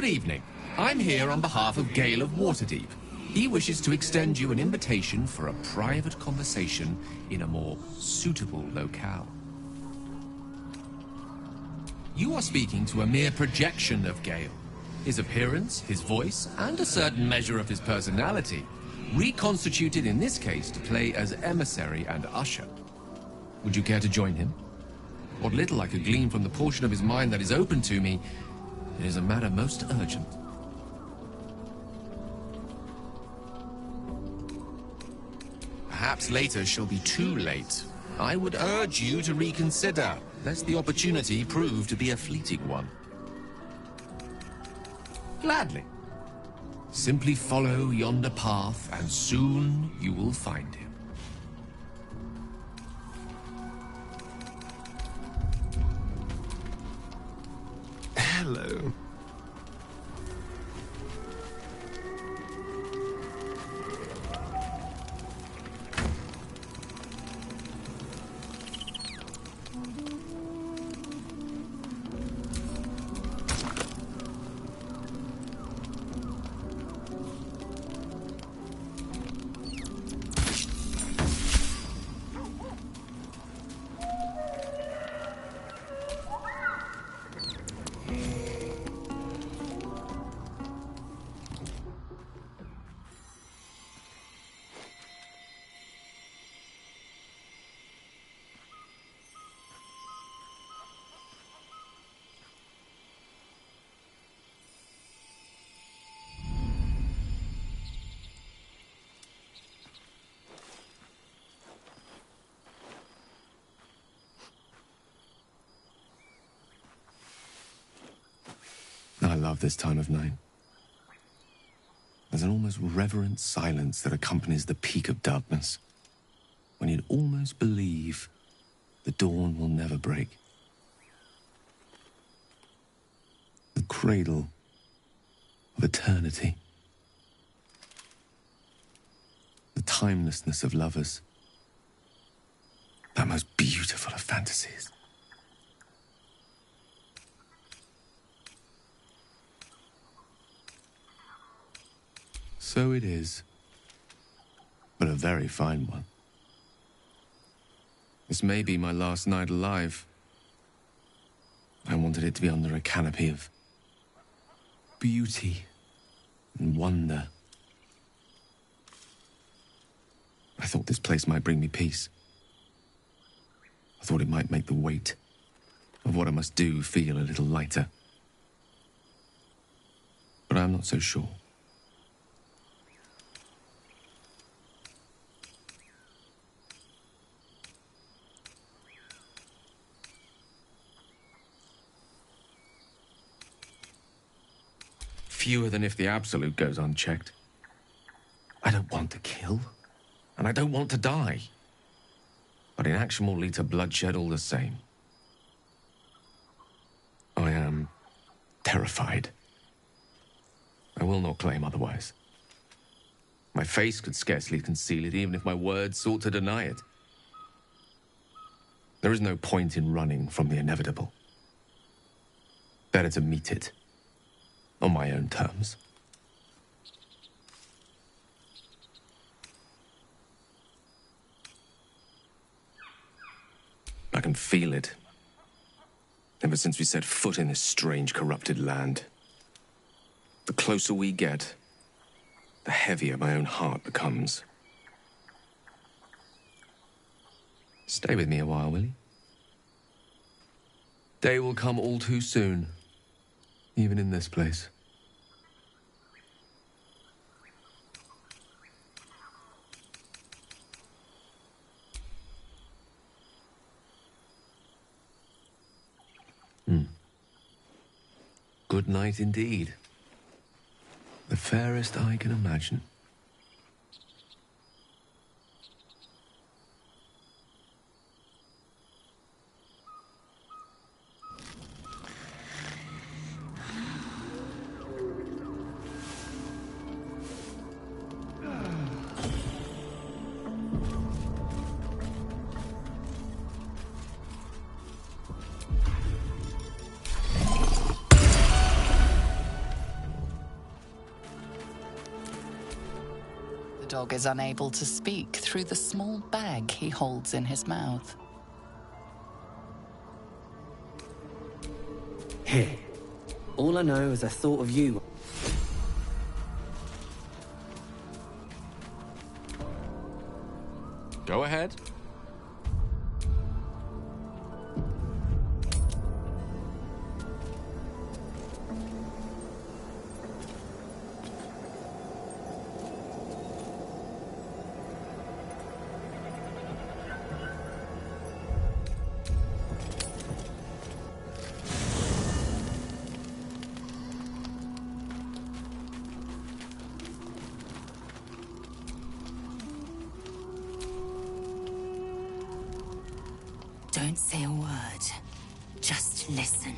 Good evening. I'm here on behalf of Gale of Waterdeep. He wishes to extend you an invitation for a private conversation in a more suitable locale. You are speaking to a mere projection of Gale. His appearance, his voice, and a certain measure of his personality, reconstituted in this case to play as emissary and usher. Would you care to join him? What little I could glean from the portion of his mind that is open to me, it is a matter most urgent. Perhaps later shall be too late. I would urge you to reconsider, lest the opportunity prove to be a fleeting one. Gladly. Simply follow yonder path, and soon you will find him. Hello. I love this time of night. There's an almost reverent silence that accompanies the peak of darkness, when you'd almost believe the dawn will never break. The cradle of eternity. The timelessness of lovers. That most beautiful of fantasies. So it is, but a very fine one. This may be my last night alive. I wanted it to be under a canopy of beauty and wonder. I thought this place might bring me peace. I thought it might make the weight of what I must do feel a little lighter. But I'm not so sure. Fewer than if the Absolute goes unchecked. I don't want to kill, and I don't want to die. But inaction will lead to bloodshed all the same. I am terrified. I will not claim otherwise. My face could scarcely conceal it, even if my words sought to deny it. There is no point in running from the inevitable. Better to meet it on my own terms. I can feel it. Ever since we set foot in this strange, corrupted land. The closer we get, the heavier my own heart becomes. Stay with me a while, will you? Day will come all too soon, even in this place. Good night indeed. The fairest I can imagine. dog is unable to speak through the small bag he holds in his mouth. Here. All I know is I thought of you. Go ahead. Don't say a word. Just listen.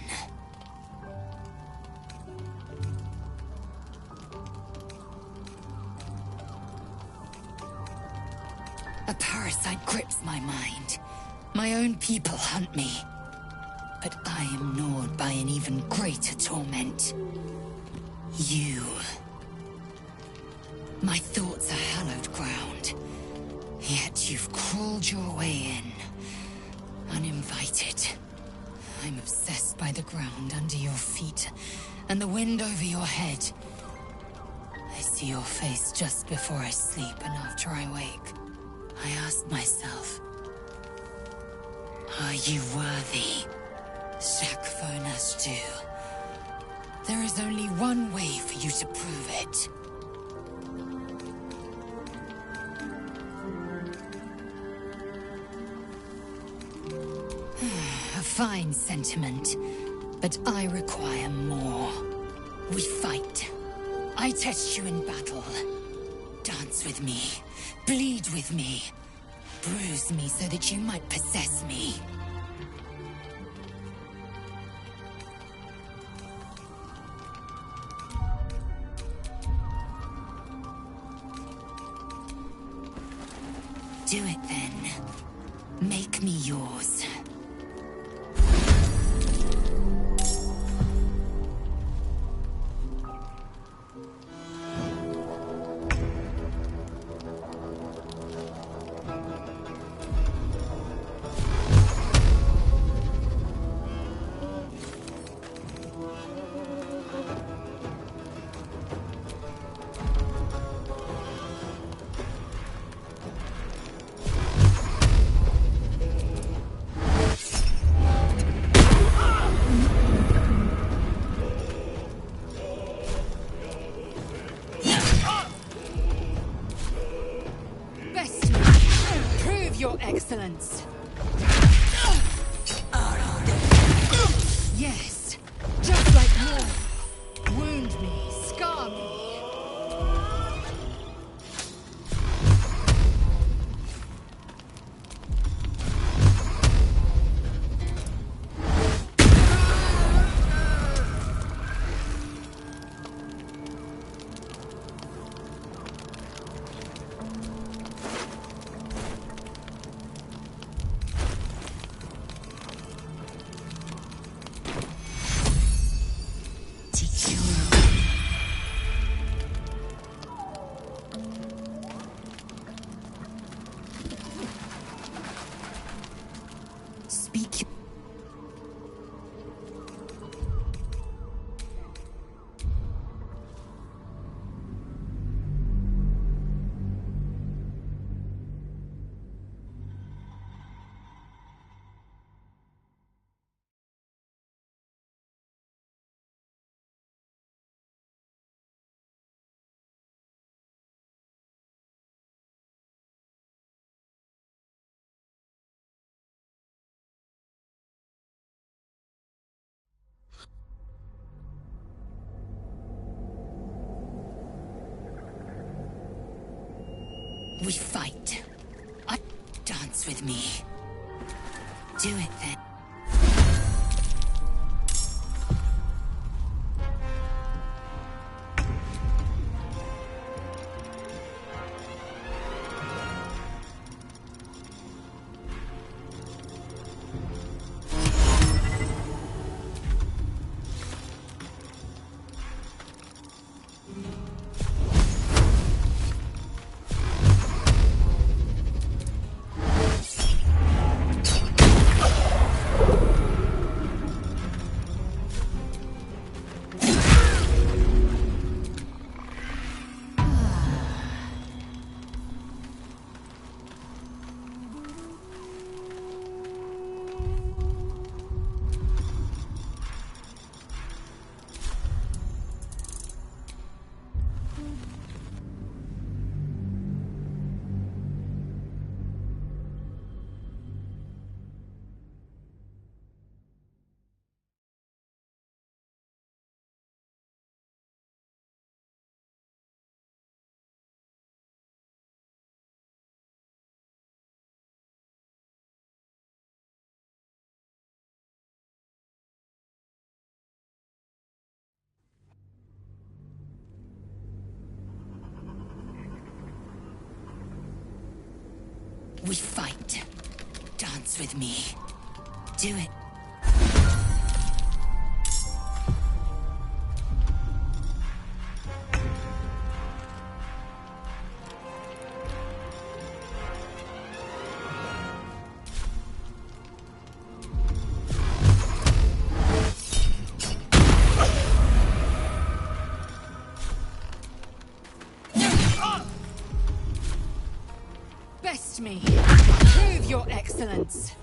A parasite grips my mind. My own people hunt me. But I am gnawed by an even greater torment. You. My thoughts are hallowed ground. Yet you've crawled your way in. Uninvited. I'm obsessed by the ground under your feet and the wind over your head. I see your face just before I sleep and after I wake. I ask myself, are you worthy? Shakfona's due. There is only one way for you to prove it. A fine sentiment, but I require more. We fight. I test you in battle. Dance with me. Bleed with me. Bruise me so that you might possess me. Do it then. Make me yours. Your Excellence. Yes, just like more. Wound me, scar me. Speak. We fight. Dance with me. Do it then. We fight. Dance with me. Do it. Best me. Prove your excellence.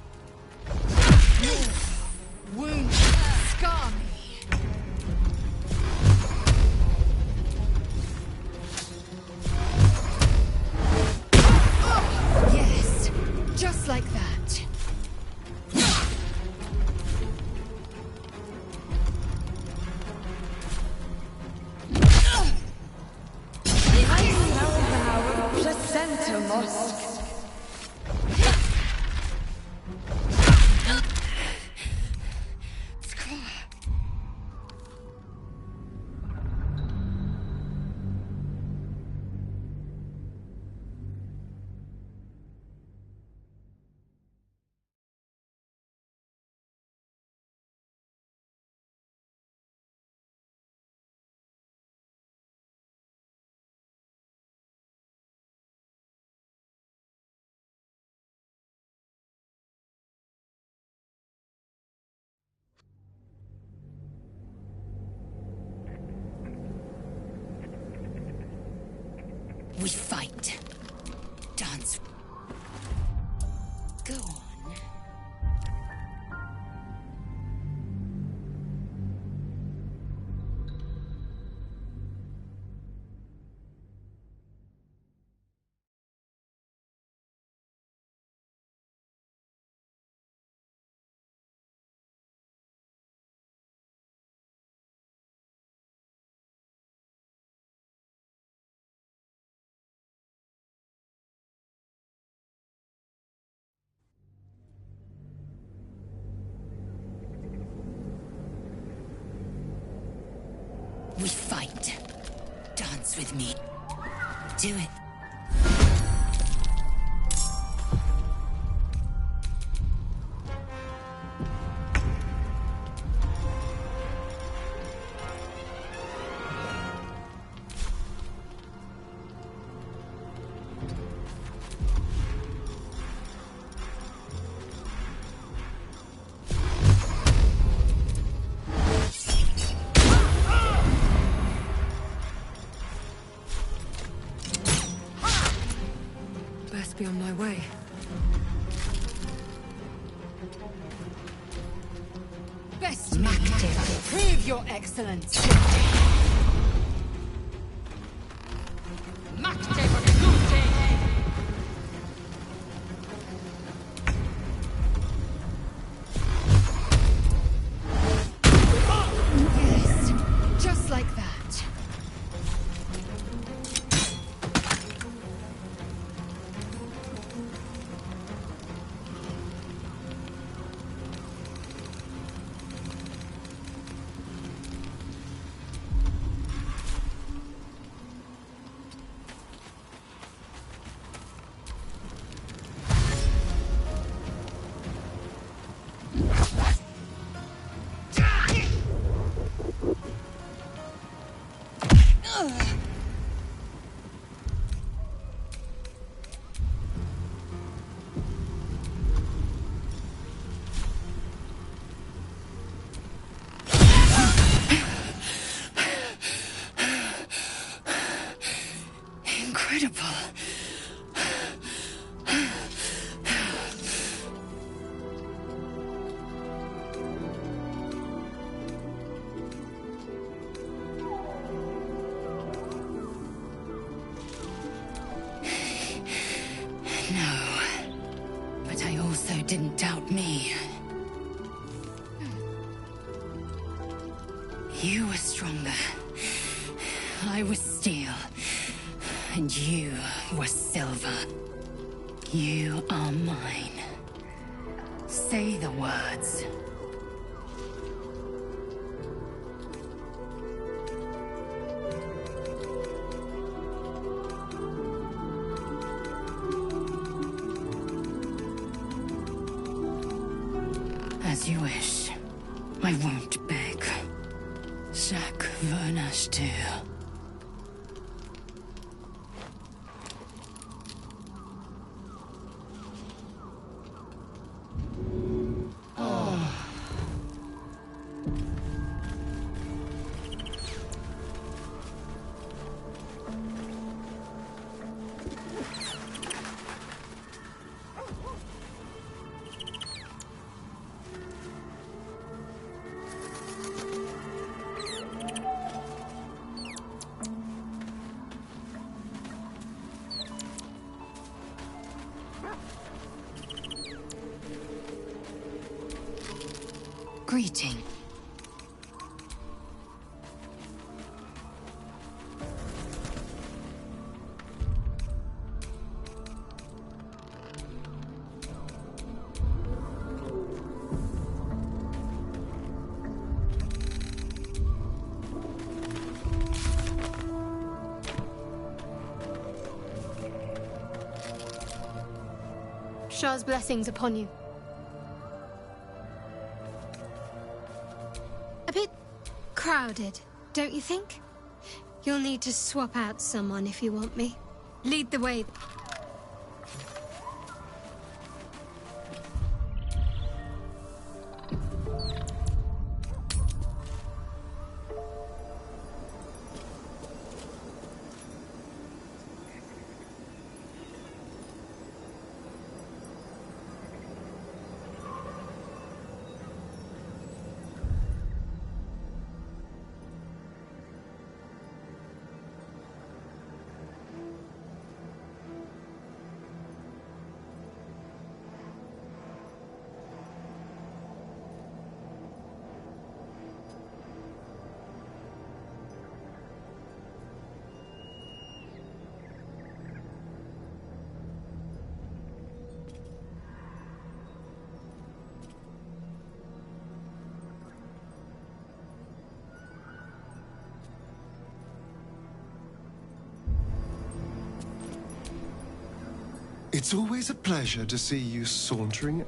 Wound scar me. Yes, just like that. Placenta Mosque. We fight. Dance. Go on. We fight. Dance with me. Do it. Best be on my way. Best me. Prove your excellence. Yes, just like that. Incredible. No. But I also didn't doubt me. You were stronger. I was steel. And you were silver. You are mine. Say the words. As you wish. I won't beg. Jacques Vernastur. Greeting. Shah's blessings upon you. A bit crowded, don't you think? You'll need to swap out someone if you want me. Lead the way. It's always a pleasure to see you sauntering.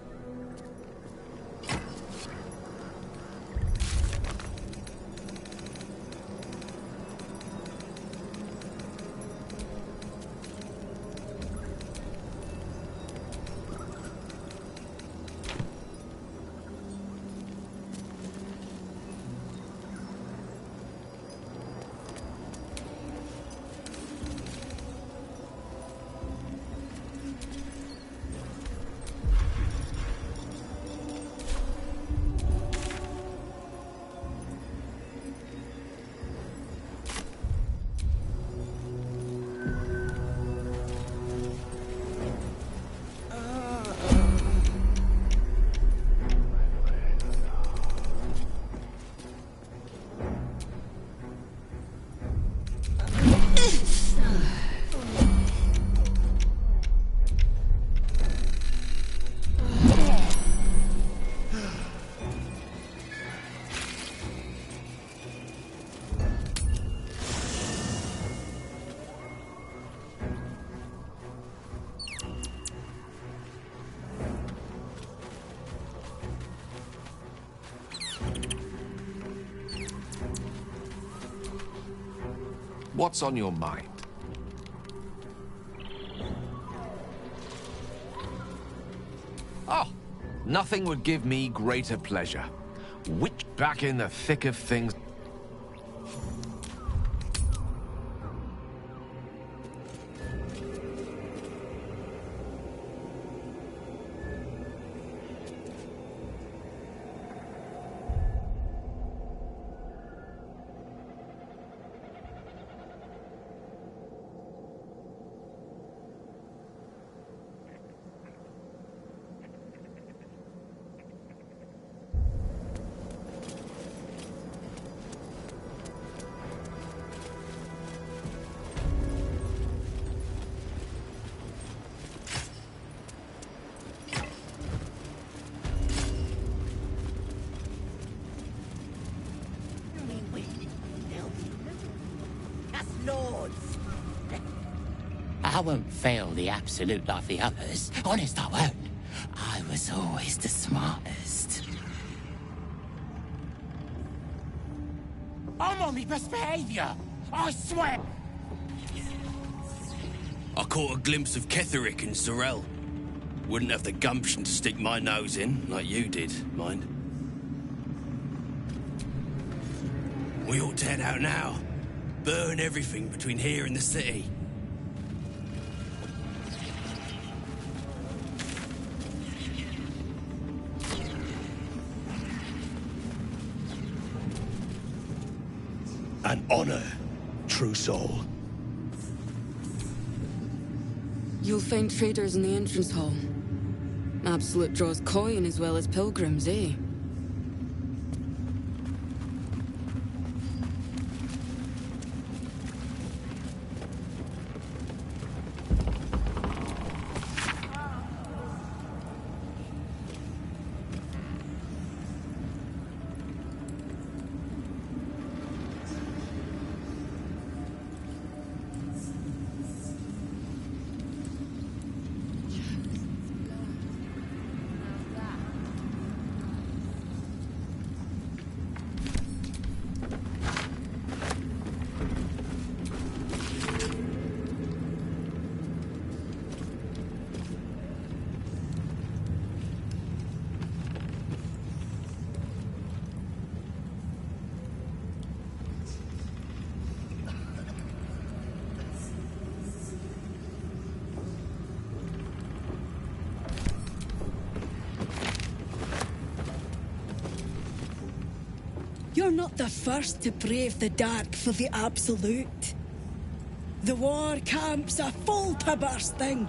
What's on your mind? Oh, nothing would give me greater pleasure. Which back in the thick of things. I won't fail the absolute like the others. Honest, I won't. I was always the smartest. I'm on my best behaviour. I swear. I caught a glimpse of Ketherick and Sorel. Wouldn't have the gumption to stick my nose in, like you did, mind. We ought to head out now. Burn everything between here and the city. An honor, true soul. You'll find traders in the entrance hall. Absolute draws coin as well as pilgrims, eh? You're not the first to brave the dark for the Absolute. The war camps are full to bursting.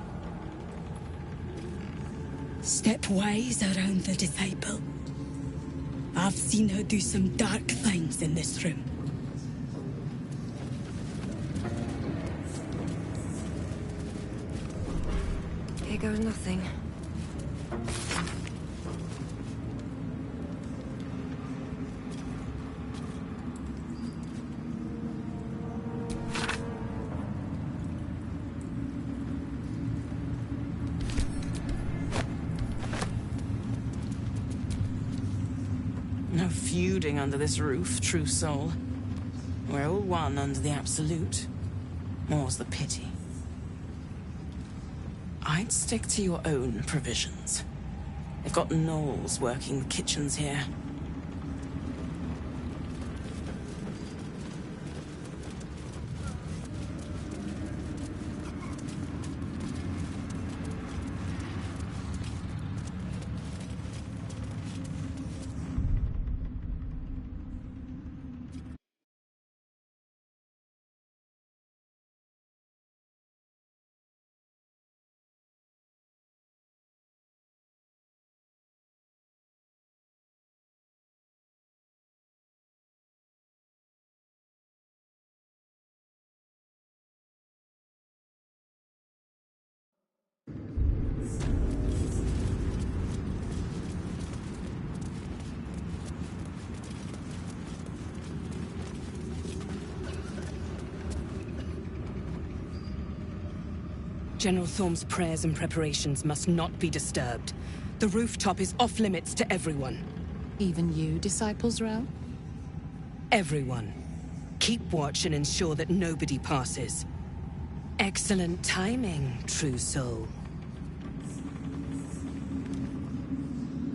Step wise around the Disciple. I've seen her do some dark things in this room. Here goes nothing. No feuding under this roof, true soul. We're all one under the Absolute. More's the pity. I'd stick to your own provisions. They've got gnolls working the kitchens here. General Thorm's prayers and preparations must not be disturbed. The rooftop is off limits to everyone. Even you, Disciples Rel? Everyone. Keep watch and ensure that nobody passes. Excellent timing, true soul.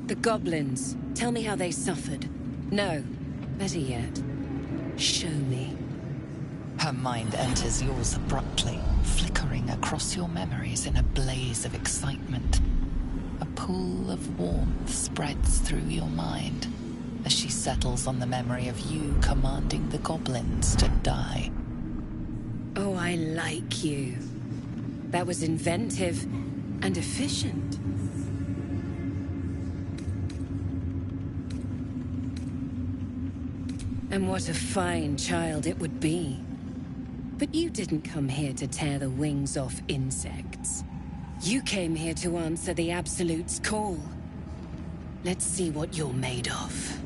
The goblins. Tell me how they suffered. No. Better yet. Show me. Her mind enters yours abruptly, flickering across your memories in a blaze of excitement. A pool of warmth spreads through your mind as she settles on the memory of you commanding the goblins to die. Oh, I like you. That was inventive and efficient. And what a fine child it would be. But you didn't come here to tear the wings off insects. You came here to answer the Absolute's call. Let's see what you're made of.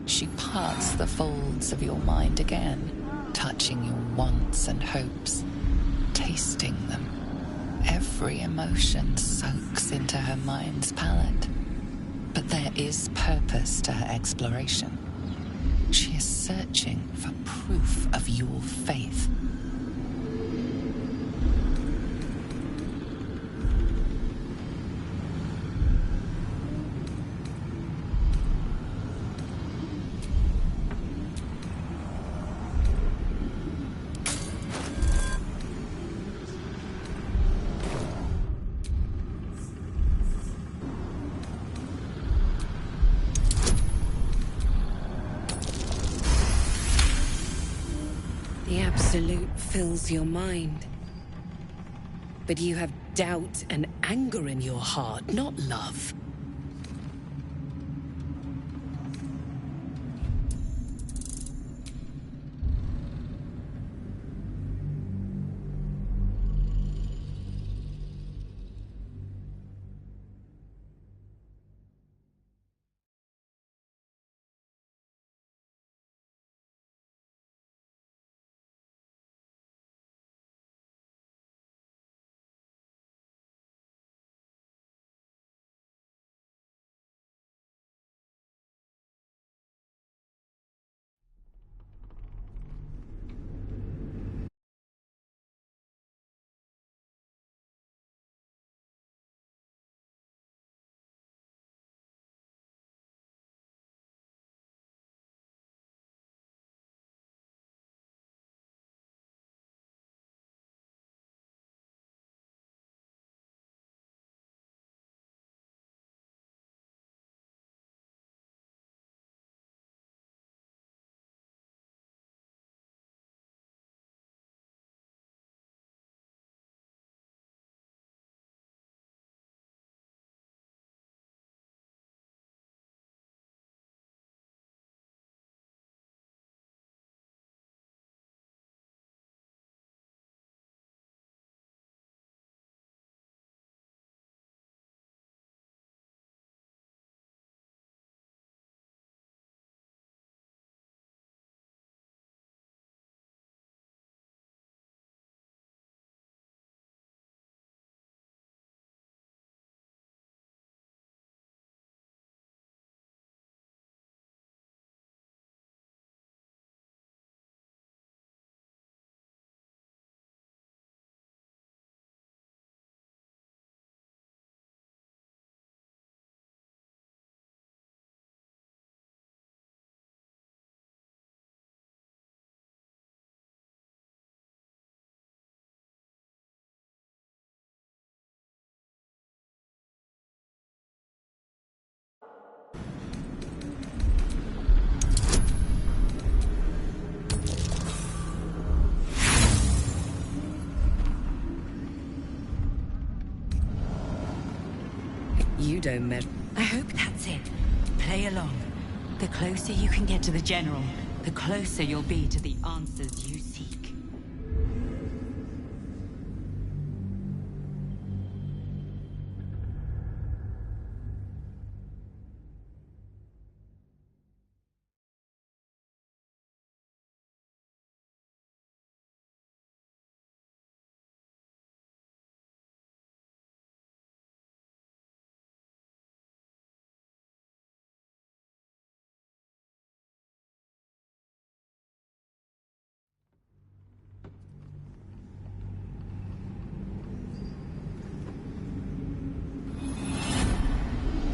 She parts the folds of your mind again, touching your wants and hopes, tasting them. Every emotion soaks into her mind's palate. But there is purpose to her exploration. She is searching for proof of your faith. The Absolute fills your mind. But you have doubt and anger in your heart, not love. You don't measure. I hope that's it. Play along. The closer you can get to the General, the closer you'll be to the answers you seek.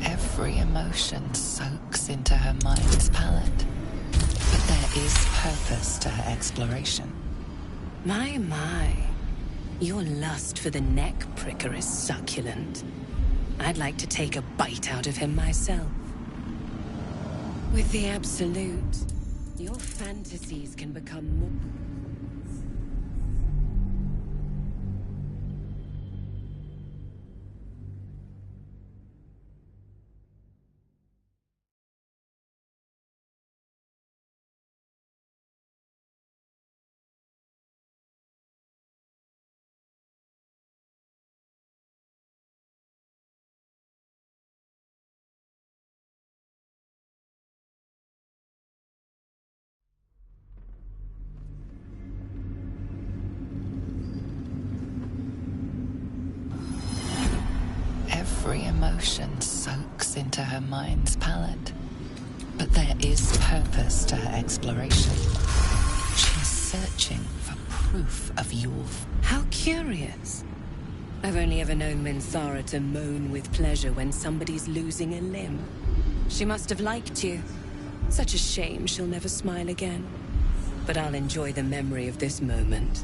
Every emotion soaks into her mind's palette. But there is purpose to her exploration. My. Your lust for the neck pricker is succulent. I'd like to take a bite out of him myself. With the Absolute, your fantasies can become more... Every emotion soaks into her mind's palette. But there is purpose to her exploration. She's searching for proof of your... How curious. I've only ever known Minthara to moan with pleasure when somebody's losing a limb. She must have liked you. Such a shame she'll never smile again. But I'll enjoy the memory of this moment.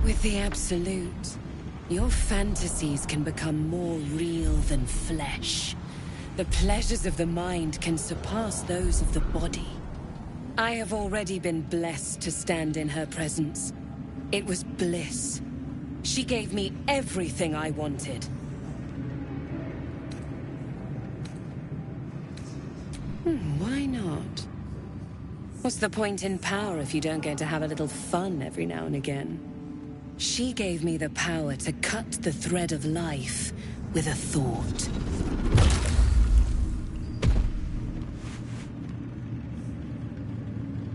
With the Absolute, your fantasies can become more real than flesh. The pleasures of the mind can surpass those of the body. I have already been blessed to stand in her presence. It was bliss. She gave me everything I wanted. Why not? What's the point in power if you don't get to have a little fun every now and again? She gave me the power to cut the thread of life with a thought.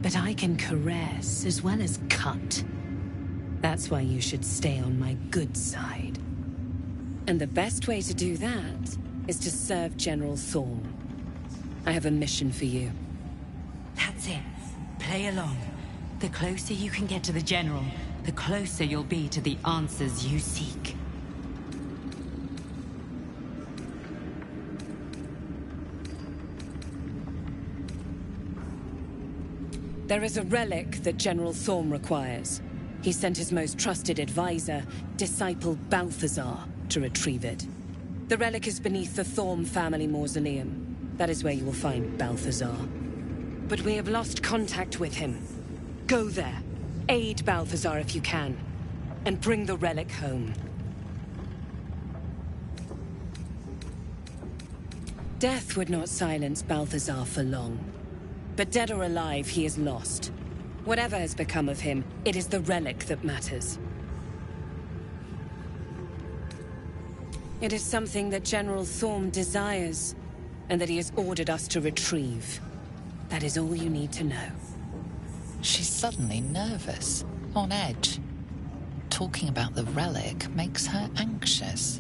But I can caress as well as cut. That's why you should stay on my good side. And the best way to do that is to serve General Thorm. I have a mission for you. That's it. Play along. The closer you can get to the General, the closer you'll be to the answers you seek. There is a relic that General Thorm requires. He sent his most trusted advisor, disciple Balthazar, to retrieve it. The relic is beneath the Thorm family mausoleum. That is where you will find Balthazar. But we have lost contact with him. Go there, aid Balthazar if you can, and bring the relic home. Death would not silence Balthazar for long. But dead or alive, he is lost. Whatever has become of him, it is the relic that matters. It is something that General Thorm desires, and that he has ordered us to retrieve. That is all you need to know. She's suddenly nervous, on edge. Talking about the relic makes her anxious.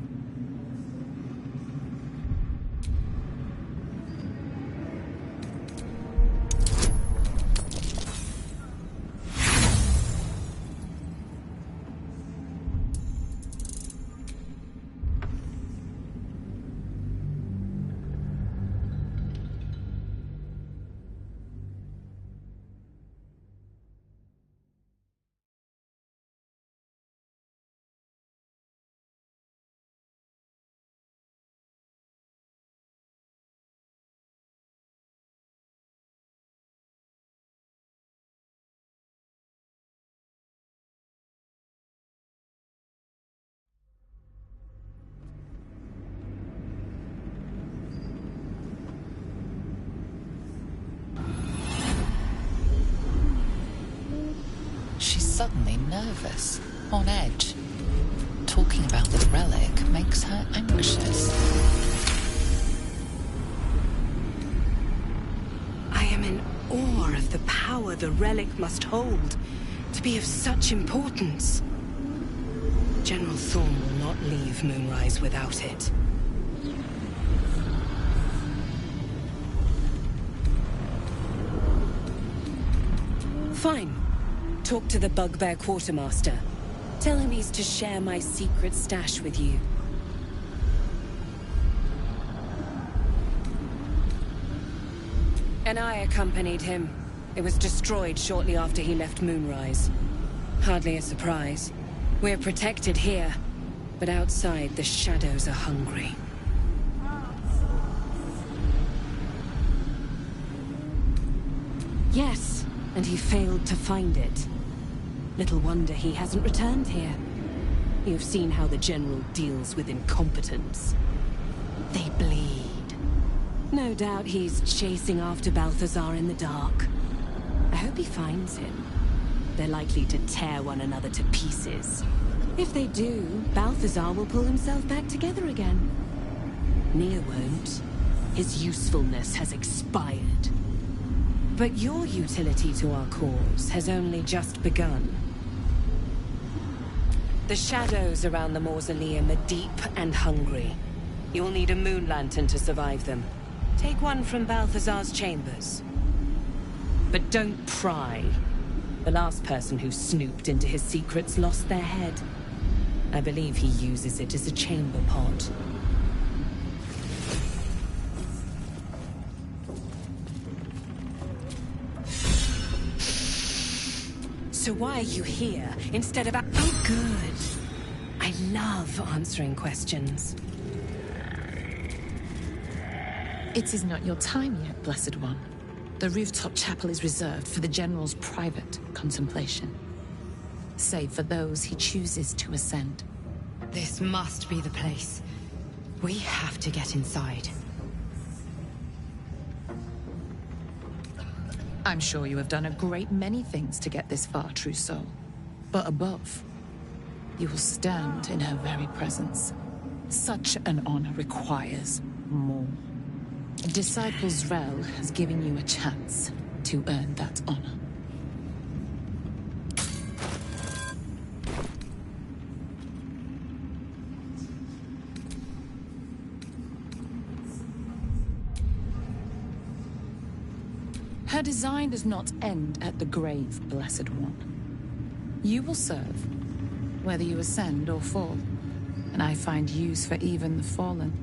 Suddenly nervous, on edge. Talking about the relic makes her anxious. I am in awe of the power the relic must hold to be of such importance. General Thorm will not leave Moonrise without it. Fine. Talk to the Bugbear Quartermaster. Tell him he's to share my secret stash with you. And I accompanied him. It was destroyed shortly after he left Moonrise. Hardly a surprise. We're protected here, but outside the shadows are hungry. Yes, and he failed to find it. Little wonder he hasn't returned here. You've seen how the General deals with incompetence. They bleed. No doubt he's chasing after Balthazar in the dark. I hope he finds him. They're likely to tear one another to pieces. If they do, Balthazar will pull himself back together again. Nia won't. His usefulness has expired. But your utility to our cause has only just begun. The shadows around the mausoleum are deep and hungry. You'll need a moon lantern to survive them. Take one from Balthazar's chambers. But don't pry. The last person who snooped into his secrets lost their head. I believe he uses it as a chamber pot. So why are you here instead of... Oh, good. I love answering questions. It is not your time yet, Blessed One. The rooftop chapel is reserved for the General's private contemplation, save for those he chooses to ascend. This must be the place. We have to get inside. I'm sure you have done a great many things to get this far, true soul. But above, you will stand in her very presence. Such an honor requires more. Disciples Rel has given you a chance to earn that honor. Her design does not end at the grave, Blessed One. You will serve, whether you ascend or fall, and I find use for even the fallen.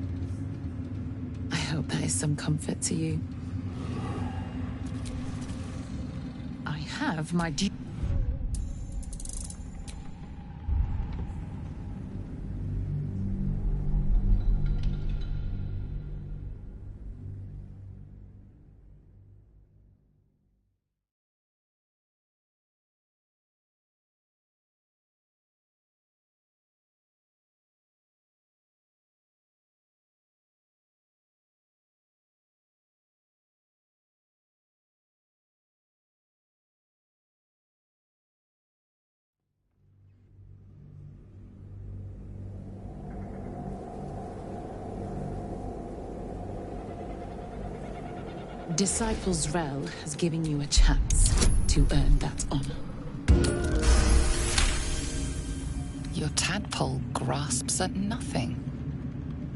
I hope that is some comfort to you. I have my duty. Disciples Rel has given you a chance to earn that honor. Your tadpole grasps at nothing.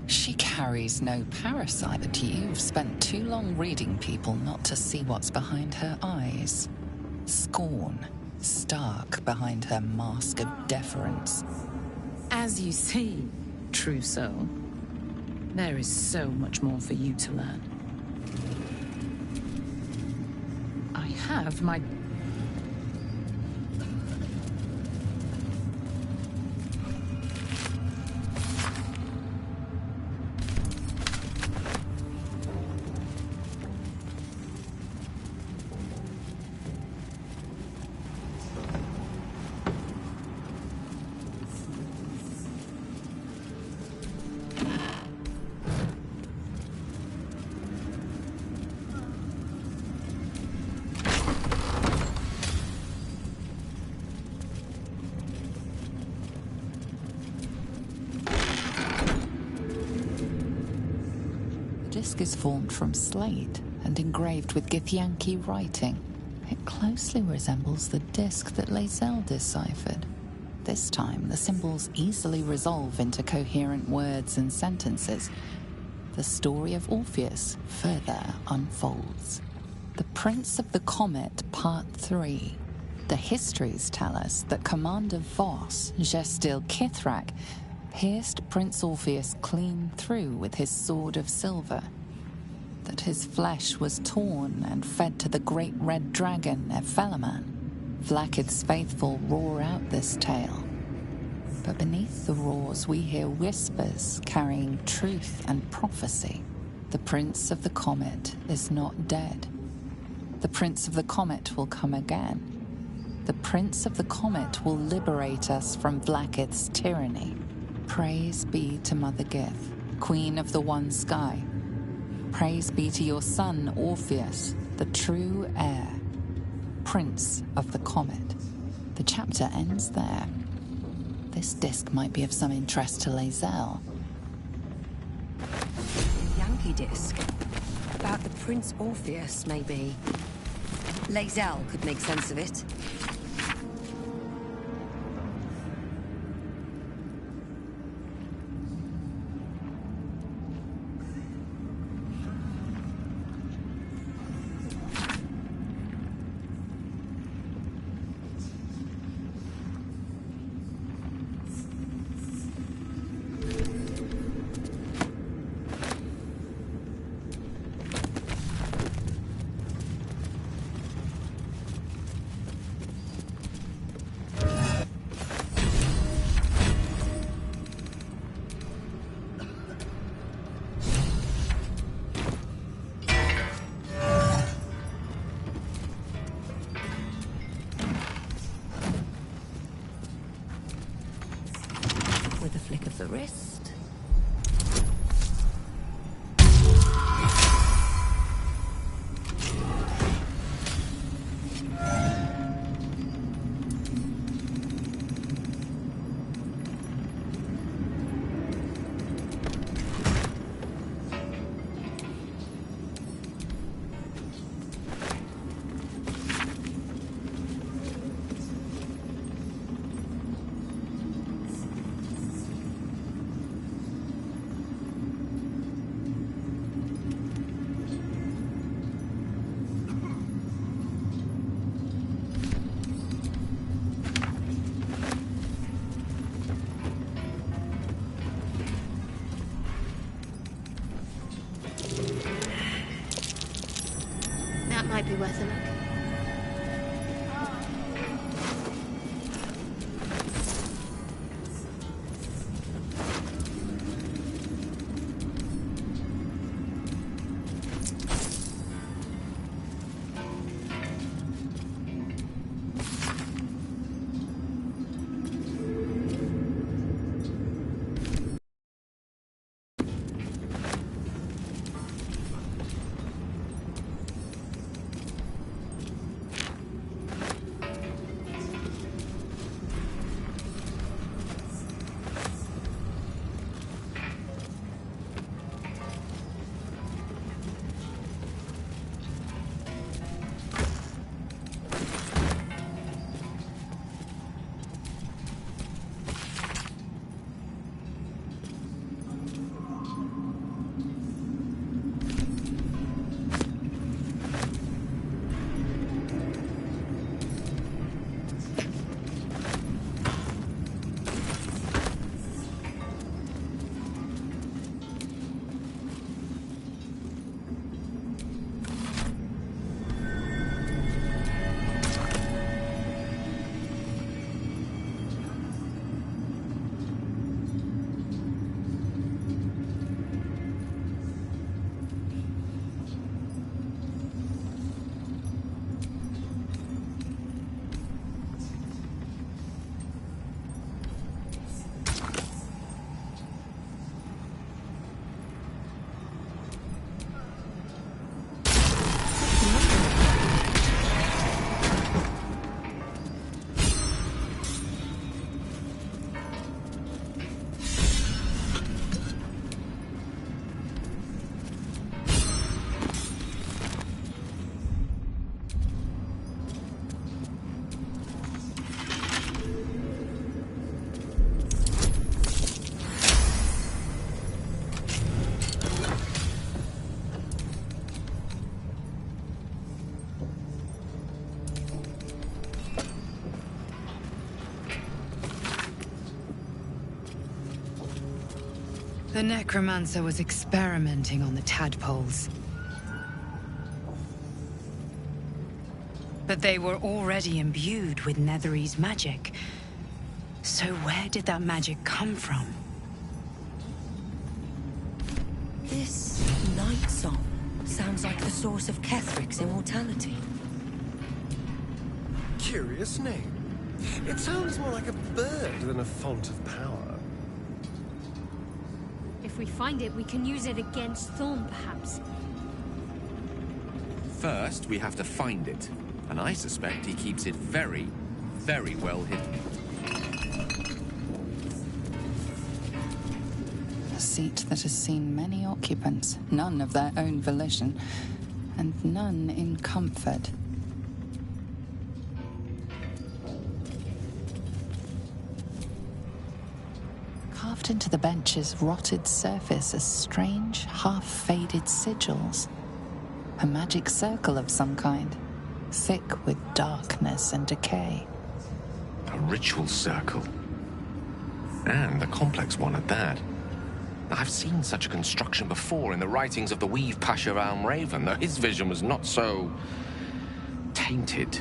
She carries no parasite, but you've spent too long reading people not to see what's behind her eyes. Scorn, stark behind her mask of deference. As you see, true soul, there is so much more for you to learn. I have my... The disc is formed from slate and engraved with Githyanki writing. It closely resembles the disc that Lae'zel deciphered. This time, the symbols easily resolve into coherent words and sentences. The story of Orpheus further unfolds. The Prince of the Comet, Part 3. The histories tell us that Commander Voss, Gestil Kithrak, pierced Prince Orpheus clean through with his sword of silver, that his flesh was torn and fed to the great red dragon Ephelaman. Vlakith's faithful roar out this tale, but beneath the roars we hear whispers carrying truth and prophecy. The Prince of the Comet is not dead. The Prince of the Comet will come again. The Prince of the Comet will liberate us from Vlakith's tyranny. Praise be to Mother Gith, Queen of the One Sky. Praise be to your son, Orpheus, the true heir, Prince of the Comet. The chapter ends there. This disc might be of some interest to Lae'zel. Yankee disc. About the Prince Orpheus, maybe. Lae'zel could make sense of it. flick of the wrist. That might be worth a look. The necromancer was experimenting on the tadpoles. But they were already imbued with Netherese magic. So where did that magic come from? This night song sounds like the source of Kethric's immortality. Curious name. It sounds more like a bird than a font of power. If we find it, we can use it against Thorn, perhaps. First, we have to find it. And I suspect he keeps it very, very well hidden. A seat that has seen many occupants, none of their own volition, and none in comfort. Carved into the bench's rotted surface are strange, half-faded sigils. A magic circle of some kind, thick with darkness and decay. A ritual circle. And a complex one at that. I've seen such a construction before in the writings of the Weave Pasha Raven, though his vision was not so tainted.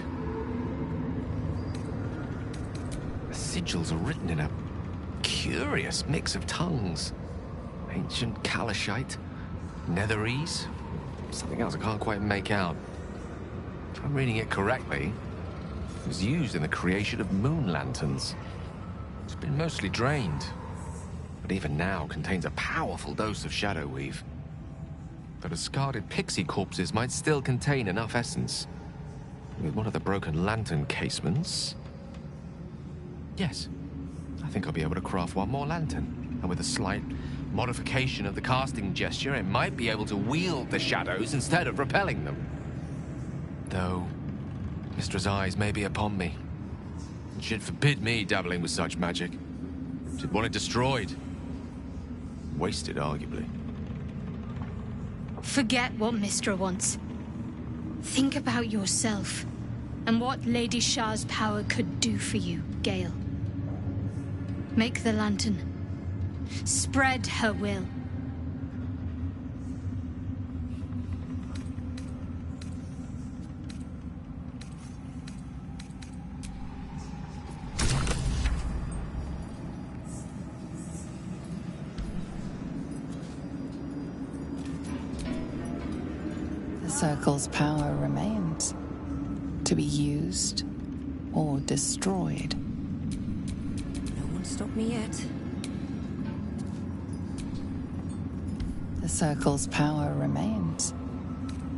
The sigils are written in a curious mix of tongues. Ancient Kalashite, Netherese, something else I can't quite make out. If I'm reading it correctly, it was used in the creation of moon lanterns. It's been mostly drained. but even now contains a powerful dose of shadow weave. The discarded pixie corpses might still contain enough essence. With one of the broken lantern casements... Yes, I think I'll be able to craft one more lantern. And with a slight modification of the casting gesture, it might be able to wield the shadows instead of repelling them. Though, Mistra's eyes may be upon me. And she'd forbid me dabbling with such magic. She'd want it destroyed. Wasted, arguably. Forget what Mistra wants. Think about yourself, and what Lady Shah's power could do for you, Gale. Make the lantern. Spread her will. The circle's power remains, to be used or destroyed. No one stopped me yet. The circle's power remains,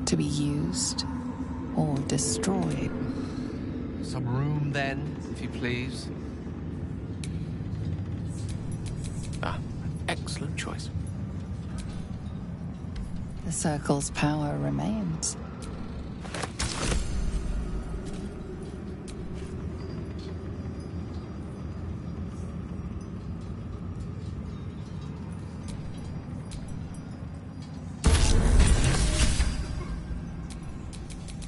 to be used or destroyed. Some room, then, if you please. Ah, excellent choice. The circle's power remains.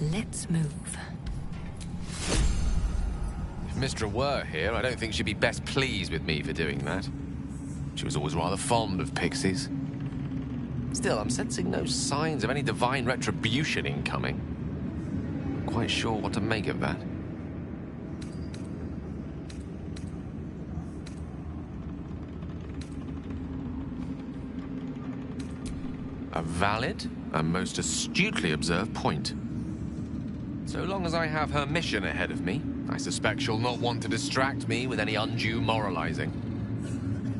Let's move. If Mistra were here, I don't think she'd be best pleased with me for doing that. She was always rather fond of pixies. Still, I'm sensing no signs of any divine retribution incoming. Not quite sure what to make of that. A valid and most astutely observed point. So long as I have her mission ahead of me, I suspect she'll not want to distract me with any undue moralizing.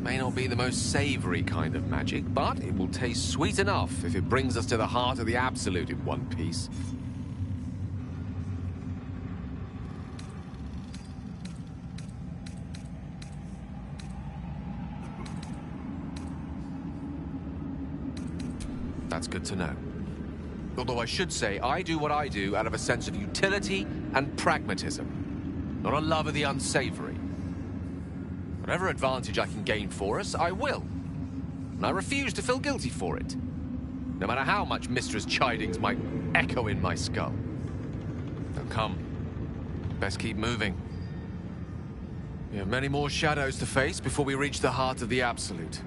May not be the most savory kind of magic, but it will taste sweet enough if it brings us to the heart of the Absolute in one piece. That's good to know. Although I should say, I do what I do out of a sense of utility and pragmatism, not a love of the unsavory. Whatever advantage I can gain for us, I will. And I refuse to feel guilty for it, no matter how much Mistra's chidings might echo in my skull. Now come, best keep moving. We have many more shadows to face before we reach the heart of the Absolute.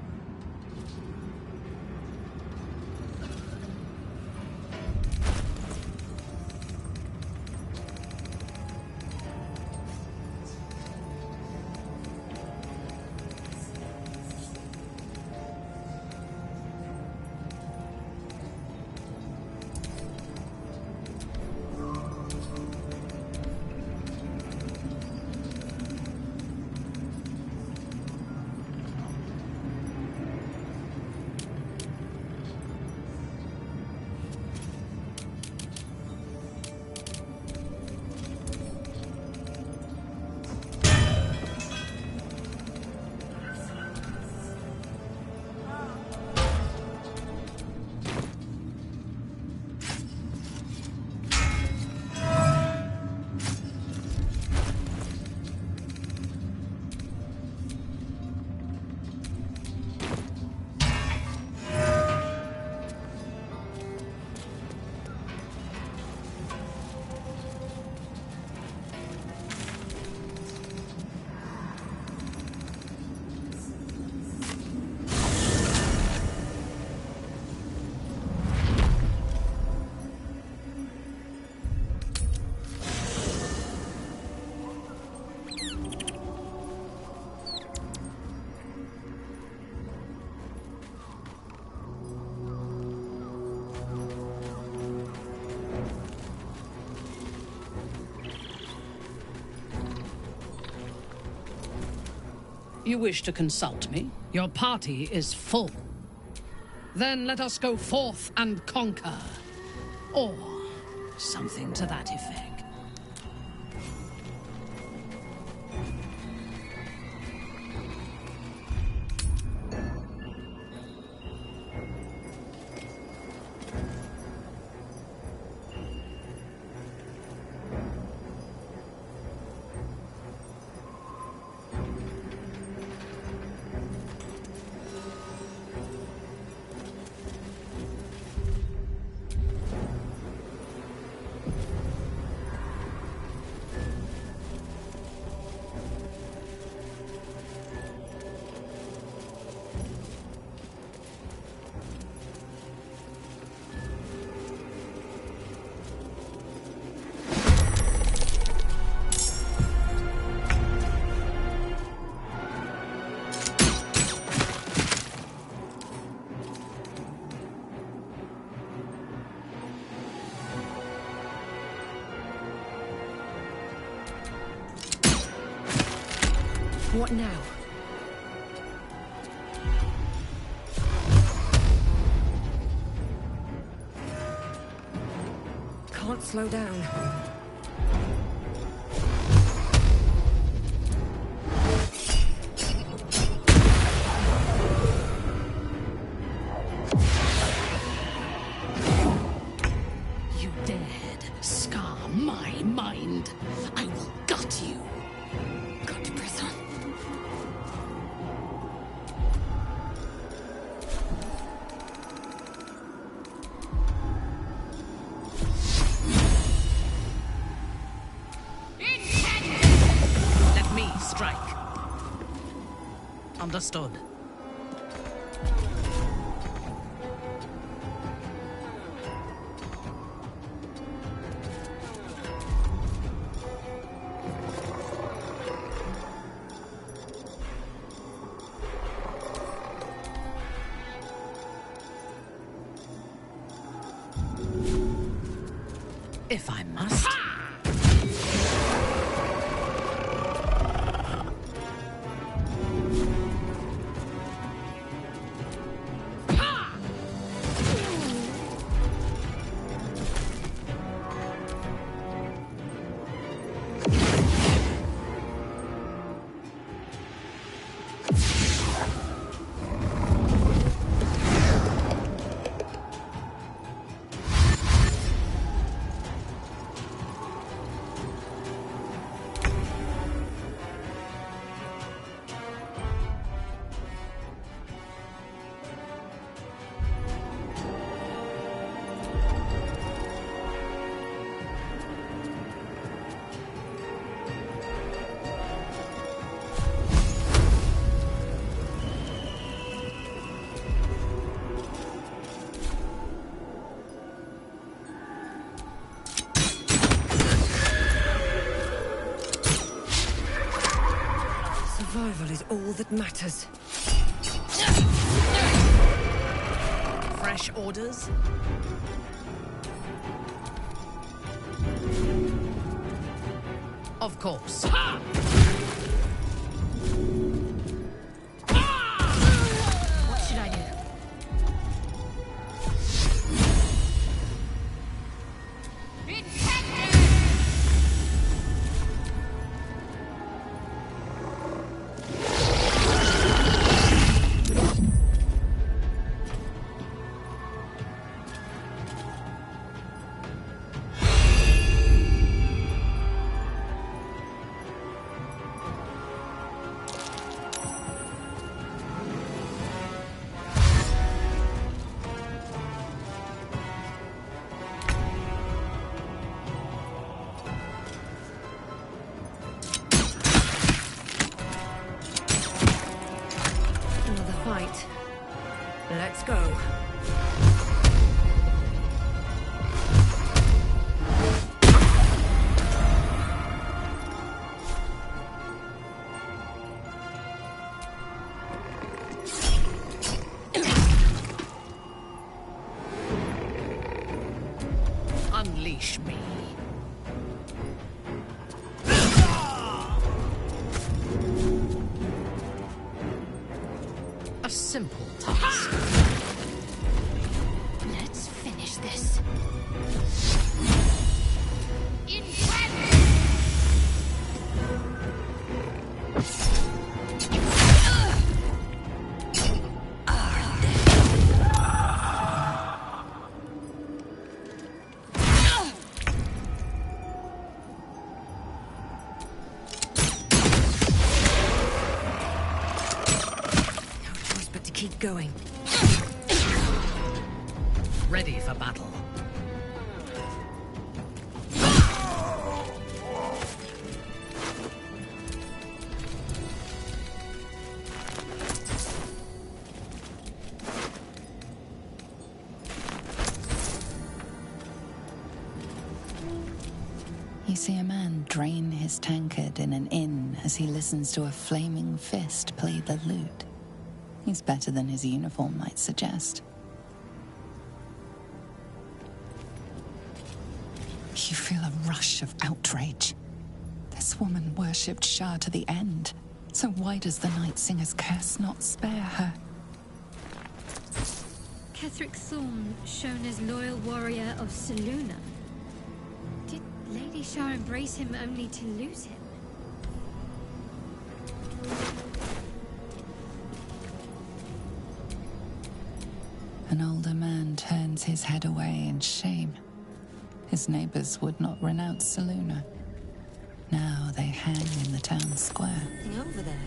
You wish to consult me? Your party is full. Then let us go forth and conquer. Or something to that effect. What now? Can't slow down. You dared scar my mind. I will gut you. Go to prison. Let me strike. Understood. If I must. Survival is all that matters. Fresh orders? Of course. What should I do? Let's go. Unleash me. simple task. Let's finish this. Keep going. Ready for battle. You see a man drain his tankard in an inn as he listens to a flaming fist play the lute. He's better than his uniform might suggest. You feel a rush of outrage. This woman worshipped Shah to the end, so why does the Night Singer's curse not spare her? Ketheric Thorn, shown as loyal warrior of Selûne. Did Lady Shah embrace him only to lose him? An older man turns his head away in shame. His neighbors would not renounce Selûne. Now they hang in the town square. Over there.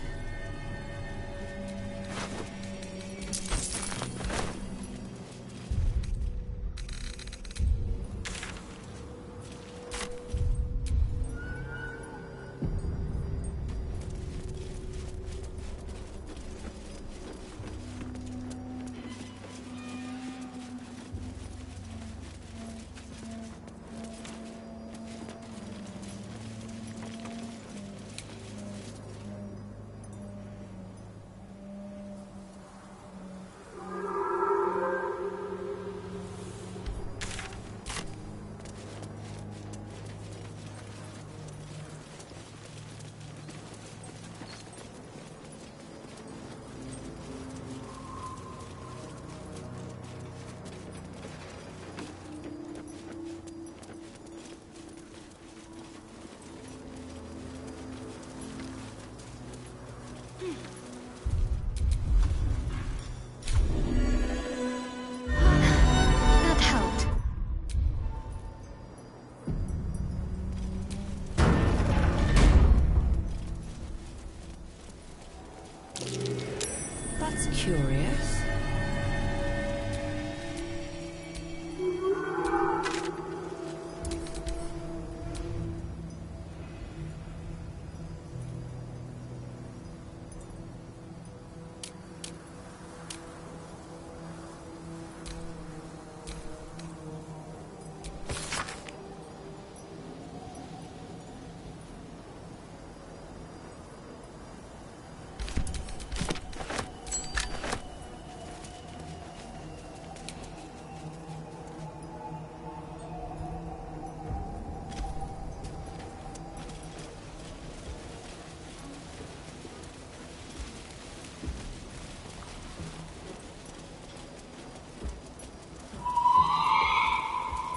Curious.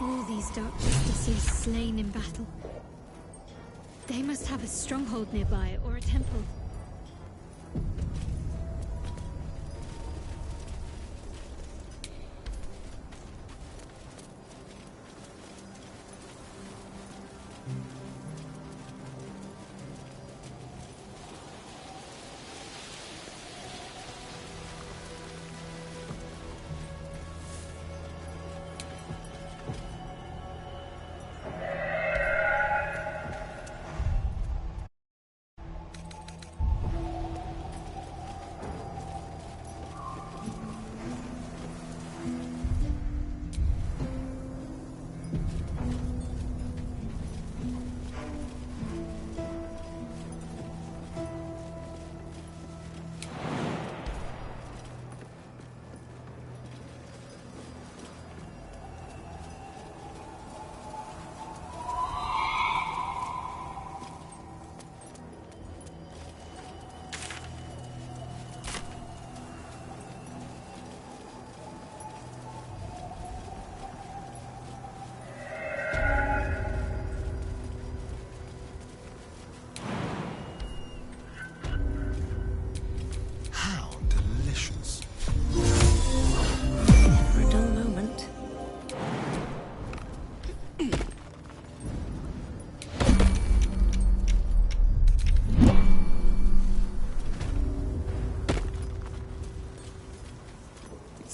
All these dark justices slain in battle. They must have a stronghold nearby, or a temple.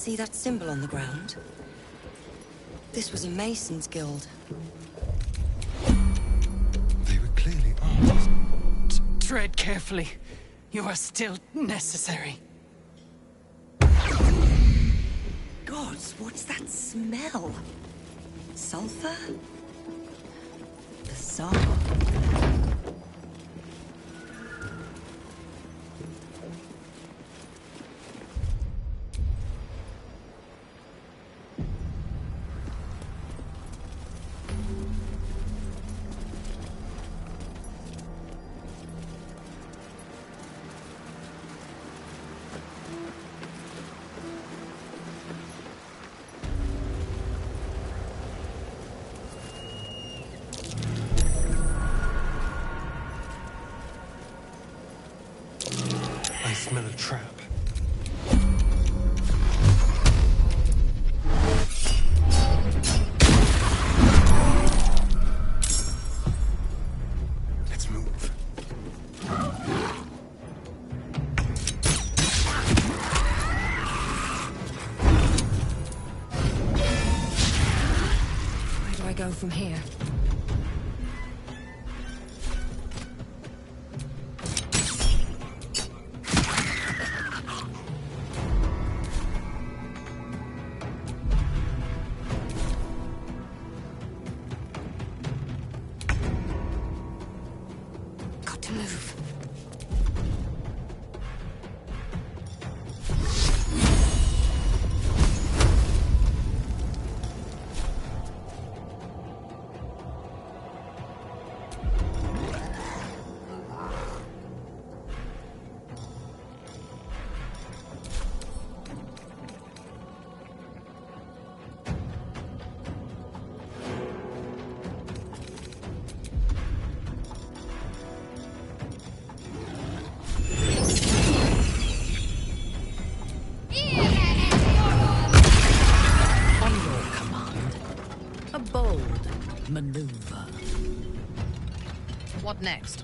See that symbol on the ground? This was a Mason's Guild. They were clearly armed. Tread carefully. You are still necessary. Gods, what's that smell? Sulfur? Bizarre. I smell a trap. Let's move. Where do I go from here? To move. Maneuver. What next?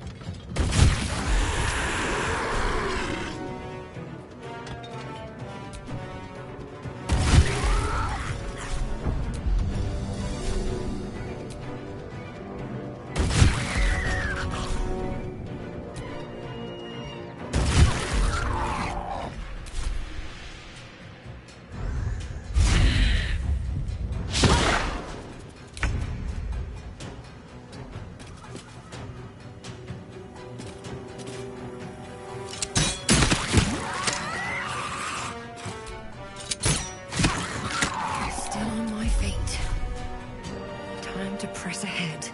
Press ahead.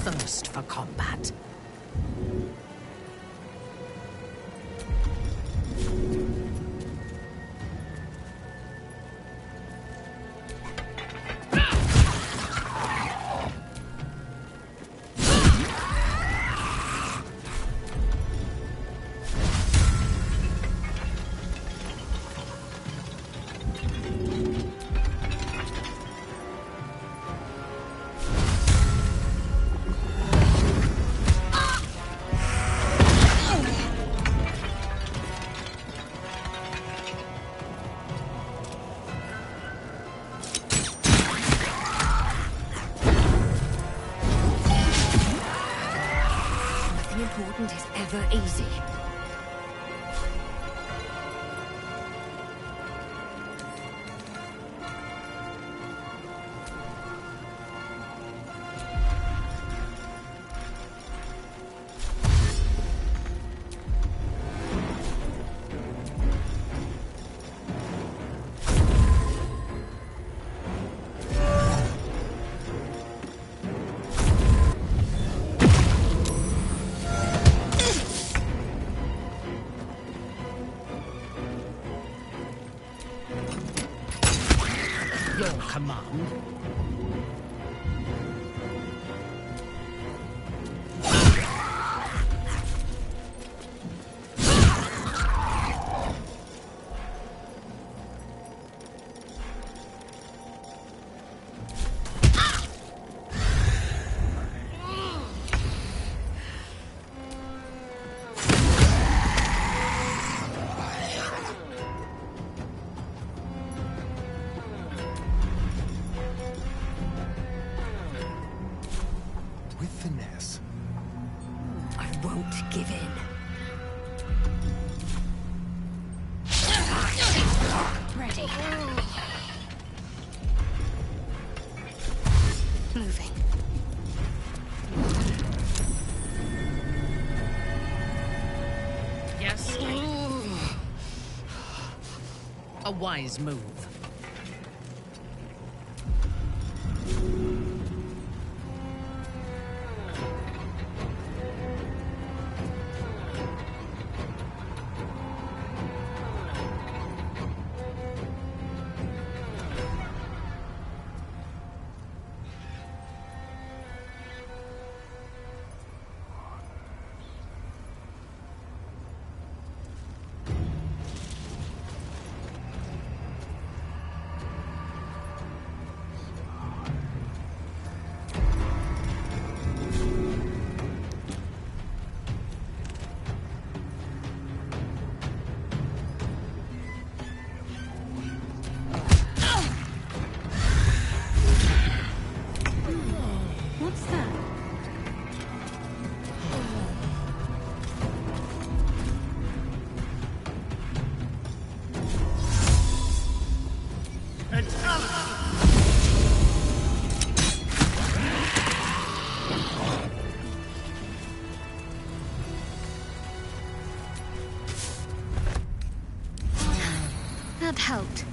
Thirst for combat. Important is ever easy. Give in. Ready. Moving. Yes. A wise move. That helped.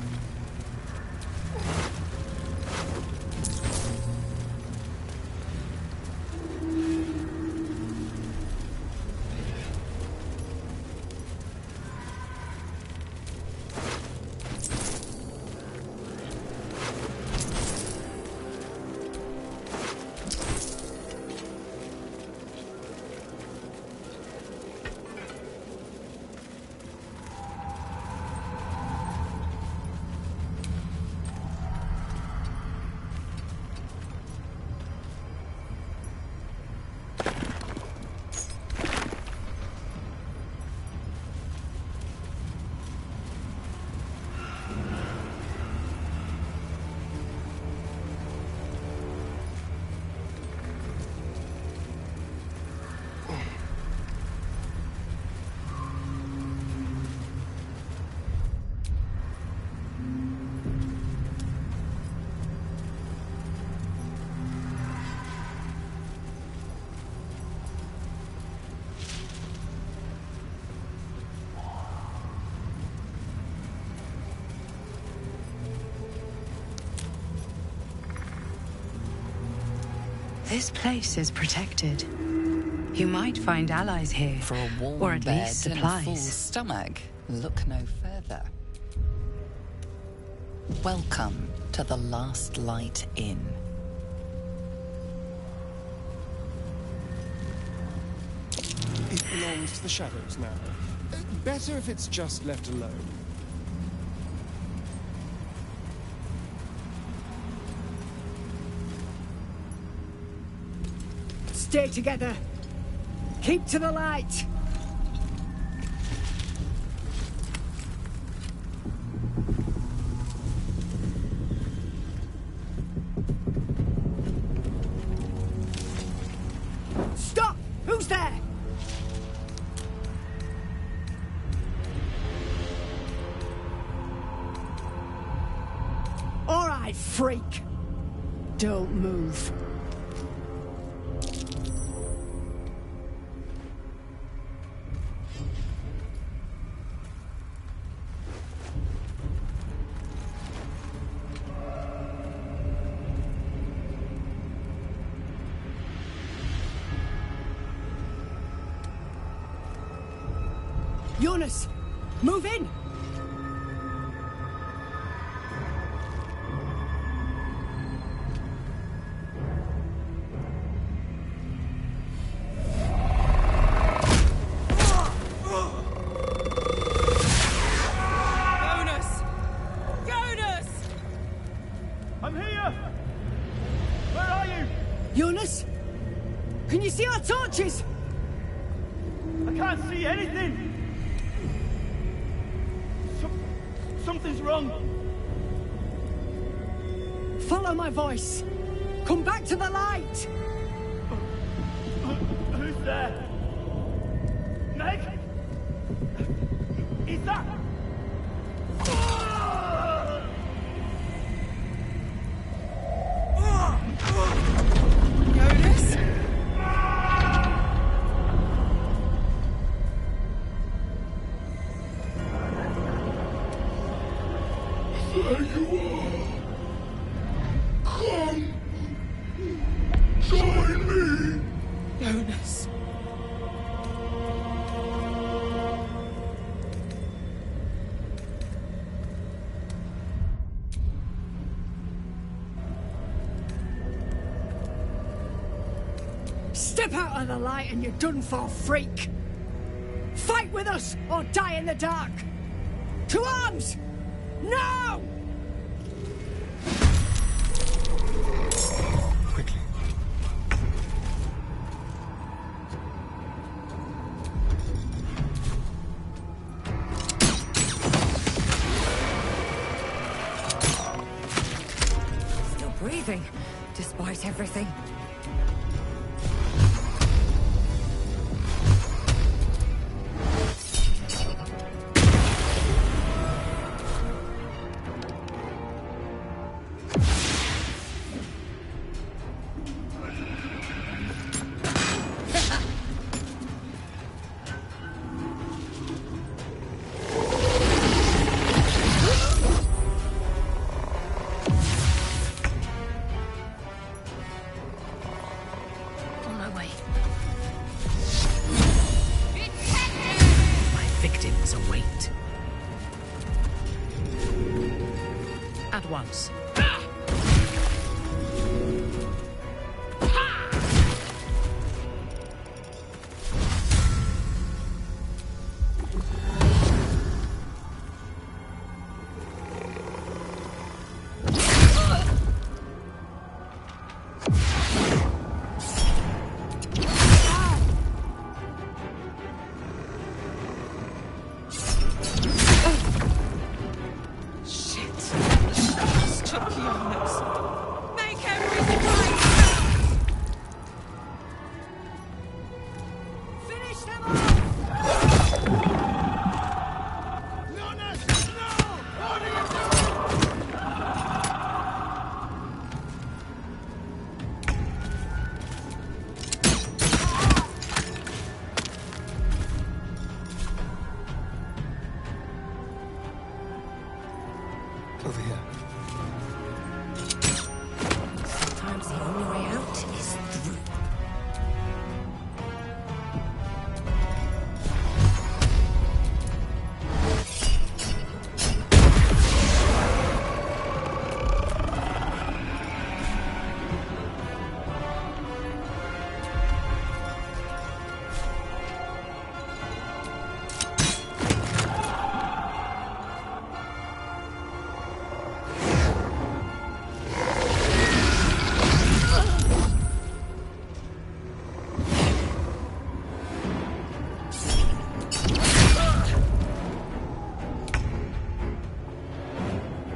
This place is protected. You might find allies here. For a warm or at least supplies. And a full stomach, look no further. Welcome to the Last Light Inn. It belongs to the shadows now. Better if it's just left alone. Stay together. Keep to the light. Stop! Who's there? All right, freak. Don't move. Jonas, move in! Jonas? Can you see our torches? I can't see anything! Something's wrong. Follow my voice. Come back to the light. Who's there? Meg? Is that... Jonas? There you are. Come. Join me. Jonas. Step out of the light and you're done for, freak! Fight with us or die in the dark! To arms! Now! Quickly. Still breathing, despite everything. On my way. My victims await. At once. Over here. Sometimes the only way out is through.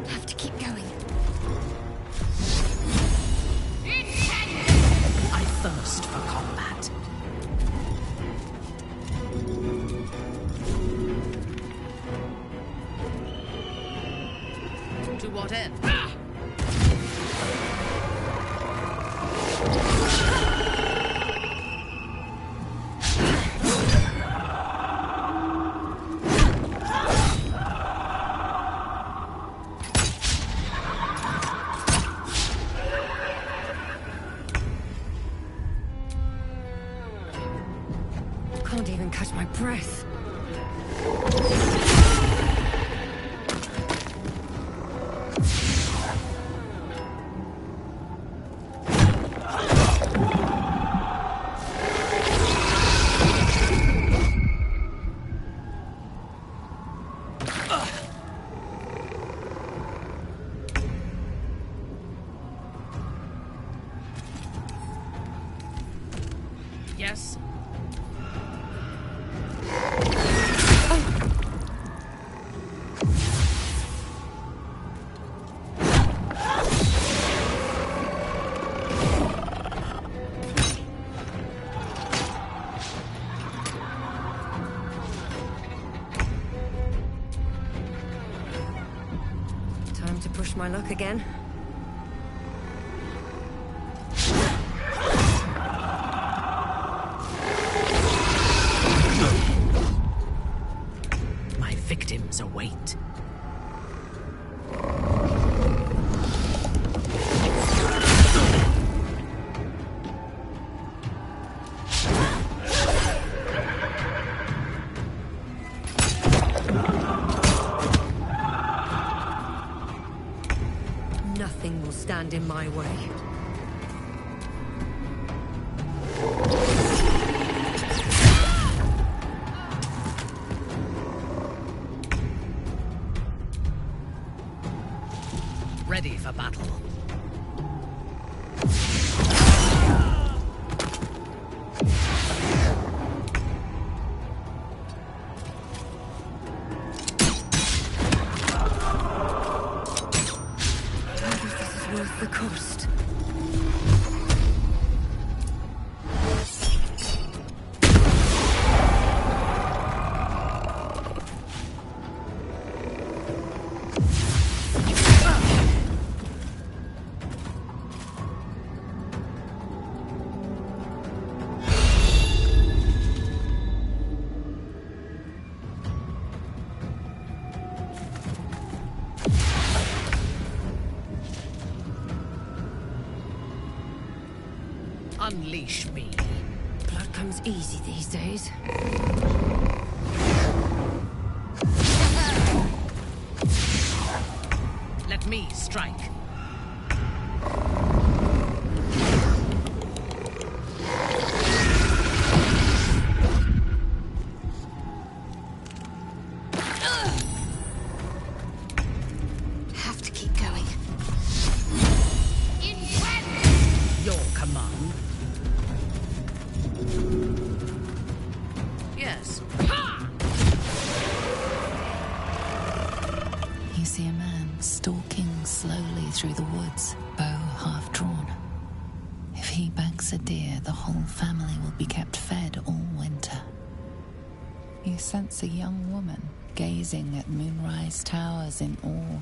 Have to keep going. I thirst for combat. To what end? Can't even catch my breath. Yes? Time to push my luck again. My victims await. Nothing will stand in my way. Ready for battle. Worth the cost. Unleash me. Blood comes easy these days. Let me strike. Have to keep going. Your command. Yes. You see a man stalking slowly through the woods, bow half drawn. If he bags a deer, the whole family will be kept fed all winter. You sense a young woman gazing at moonrise towers in awe.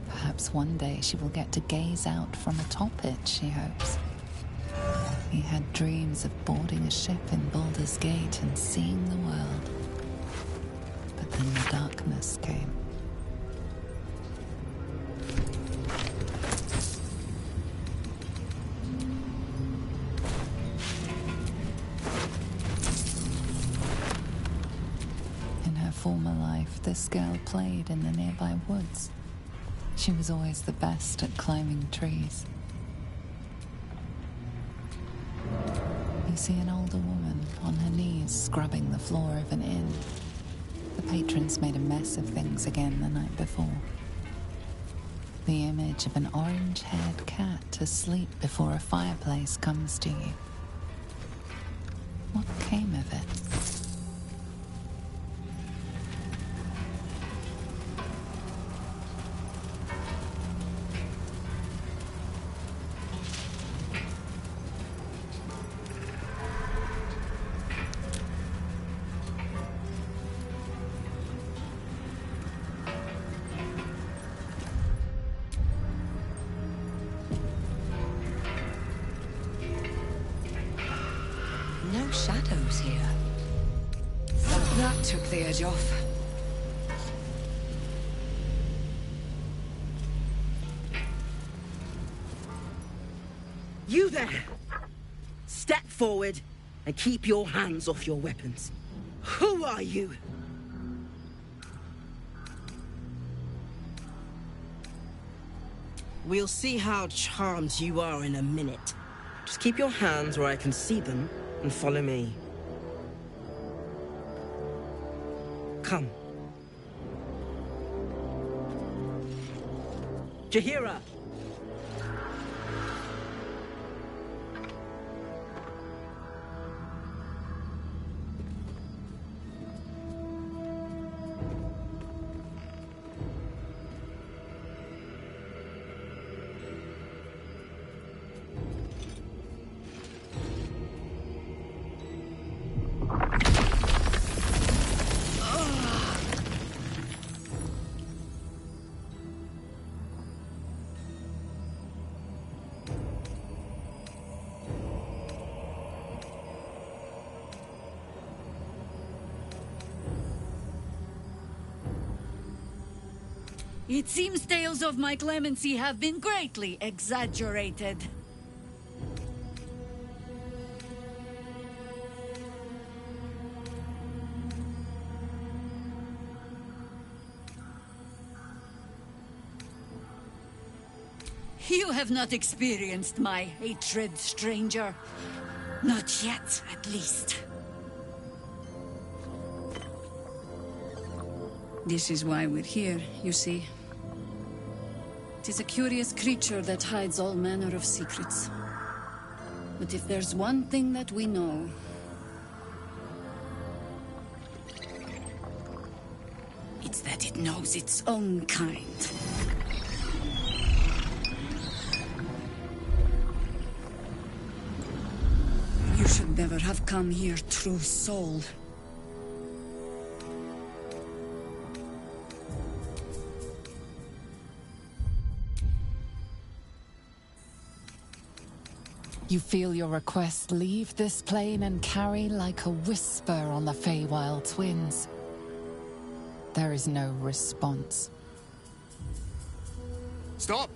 Perhaps one day she will get to gaze out from atop it, she hopes. He had dreams of boarding a ship in Baldur's Gate and seeing the world. But then the darkness came. In her former life, this girl played in the nearby woods. She was always the best at climbing trees. You see an older woman on her knees scrubbing the floor of an inn. The patrons made a mess of things again the night before. The image of an orange-haired cat asleep before a fireplace comes to you. What came of it? No shadows here. That took the edge off. You there! Step forward and keep your hands off your weapons. Who are you? We'll see how charmed you are in a minute. Just keep your hands where I can see them and follow me. Come. Jahira! It seems tales of my clemency have been greatly exaggerated. You have not experienced my hatred, stranger. Not yet, at least. This is why we're here, you see. It is a curious creature that hides all manner of secrets. But if there's one thing that we know... it's that it knows its own kind. You should never have come here, true soul. You feel your request leave this plane and carry like a whisper on the Feywild twins. There is no response. Stop!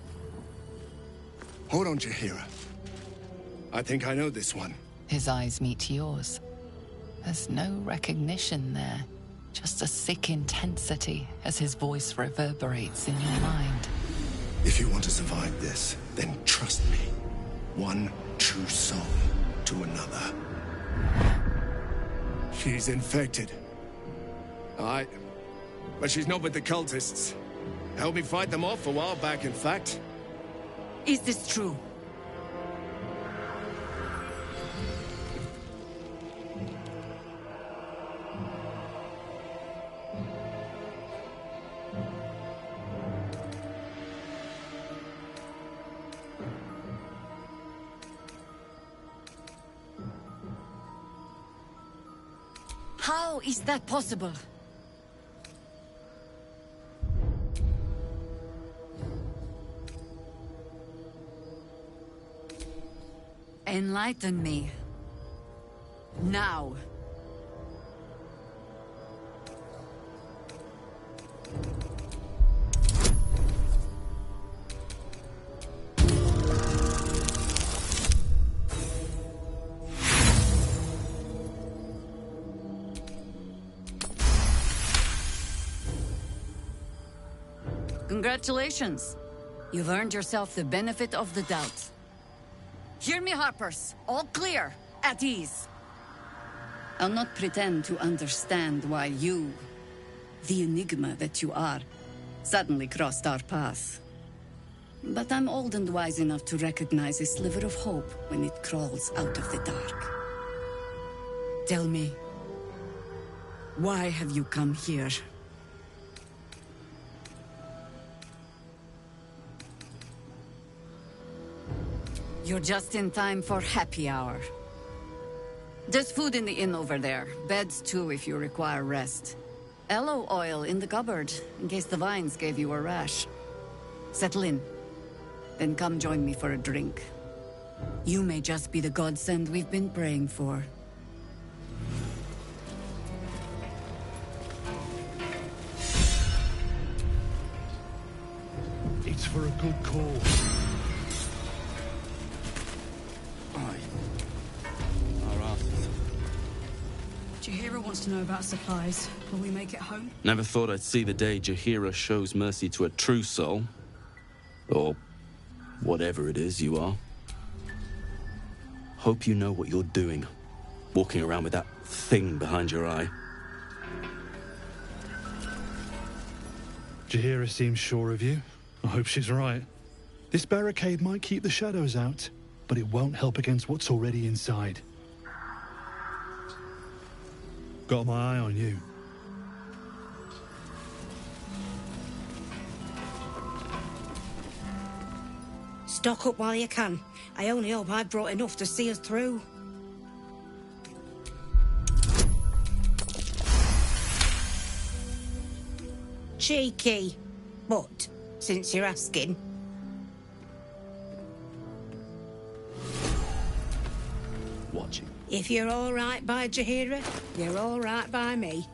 Hold on, Jaheira. I think I know this one. His eyes meet yours. There's no recognition there. Just a sick intensity as his voice reverberates in your mind. If you want to survive this, then trust me. One true soul to another. She's infected. Aye. But she's not with the cultists. Helped me fight them off a while back, in fact. Is this true? How is that possible? Enlighten me. Now. Congratulations. You've earned yourself the benefit of the doubt. Hear me, Harpers. All clear. At ease. I'll not pretend to understand why you, the enigma that you are, suddenly crossed our path. But I'm old and wise enough to recognize a sliver of hope when it crawls out of the dark. Tell me, why have you come here? You're just in time for happy hour. There's food in the inn over there. Beds too if you require rest. Aloe oil in the cupboard, in case the vines gave you a rash. Settle in. Then come join me for a drink. You may just be the godsend we've been praying for. It's for a good cause. Jaheira wants to know about supplies. Will we make it home? Never thought I'd see the day Jaheira shows mercy to a true soul. Or whatever it is you are. Hope you know what you're doing. Walking around with that thing behind your eye. Jaheira seems sure of you. I hope she's right. This barricade might keep the shadows out, but it won't help against what's already inside. Got my eye on you. Stock up while you can. I only hope I've brought enough to see us through. Cheeky. But, since you're asking... Watching. If you're all right by Jaheira, you're all right by me.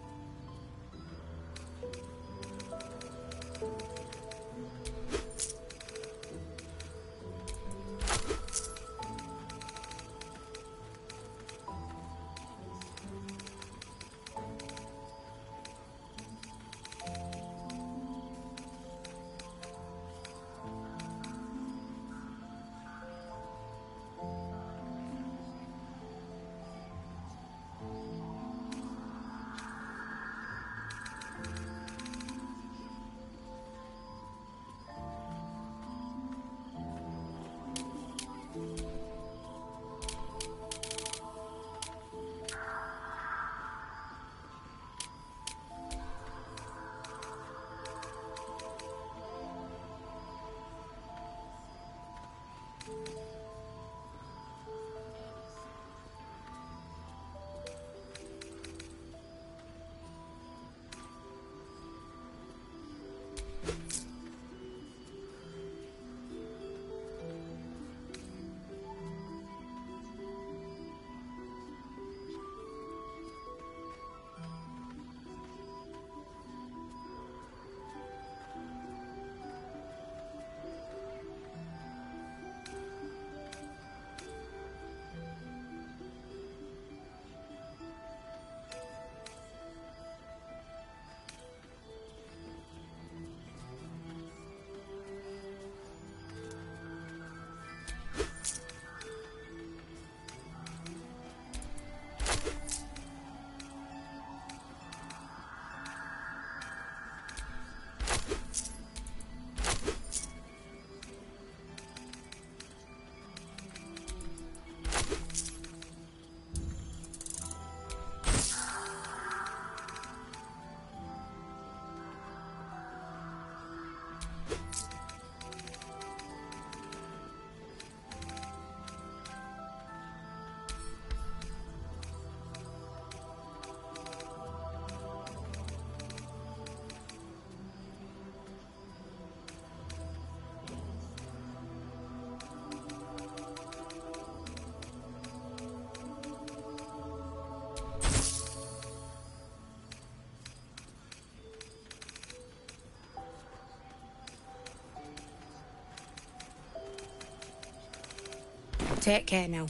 Take care now.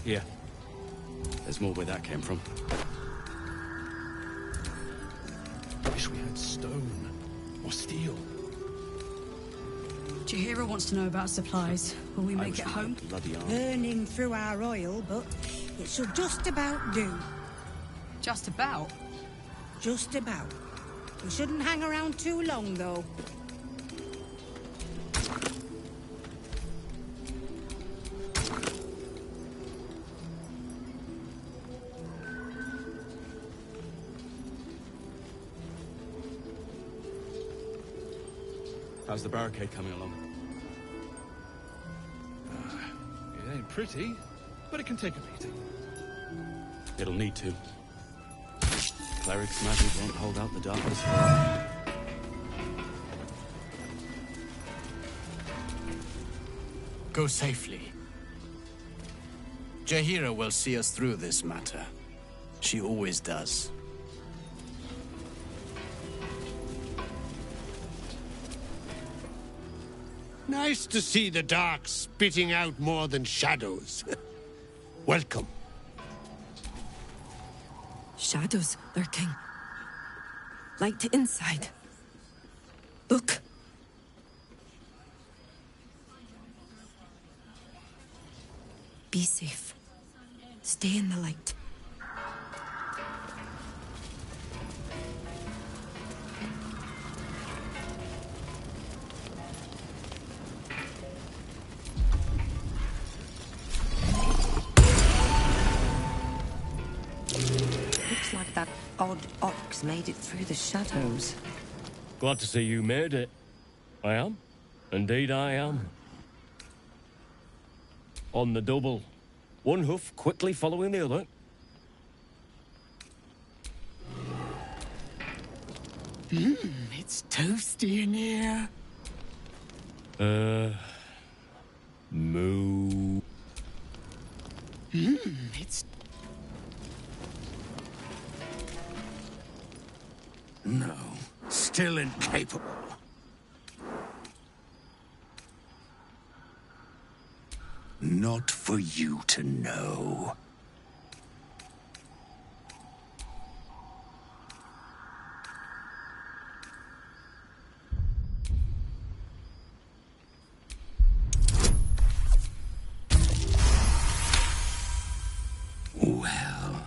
Yeah. There's more where that came from. Wish we had stone or steel. Jahira wants to know about supplies. Will we make it home? Burning through our oil, but it should just about do. Just about? Just about. We shouldn't hang around too long, though. How's the barricade coming along? It ain't pretty, but it can take a beating. It'll need to. Cleric's magic won't hold out the darkness forever. Go safely. Jahira will see us through this matter. She always does. Nice to see the dark spitting out more than shadows. Welcome. Shadows lurking. Light inside. Look. Be safe. Stay in the light. Looks like that odd ox made it through the shadows. Glad to see you made it. I am. Indeed I am. On the double. One hoof quickly following the other. It's toasty in here. Moo. It's... No, still incapable. Not for you to know. Well,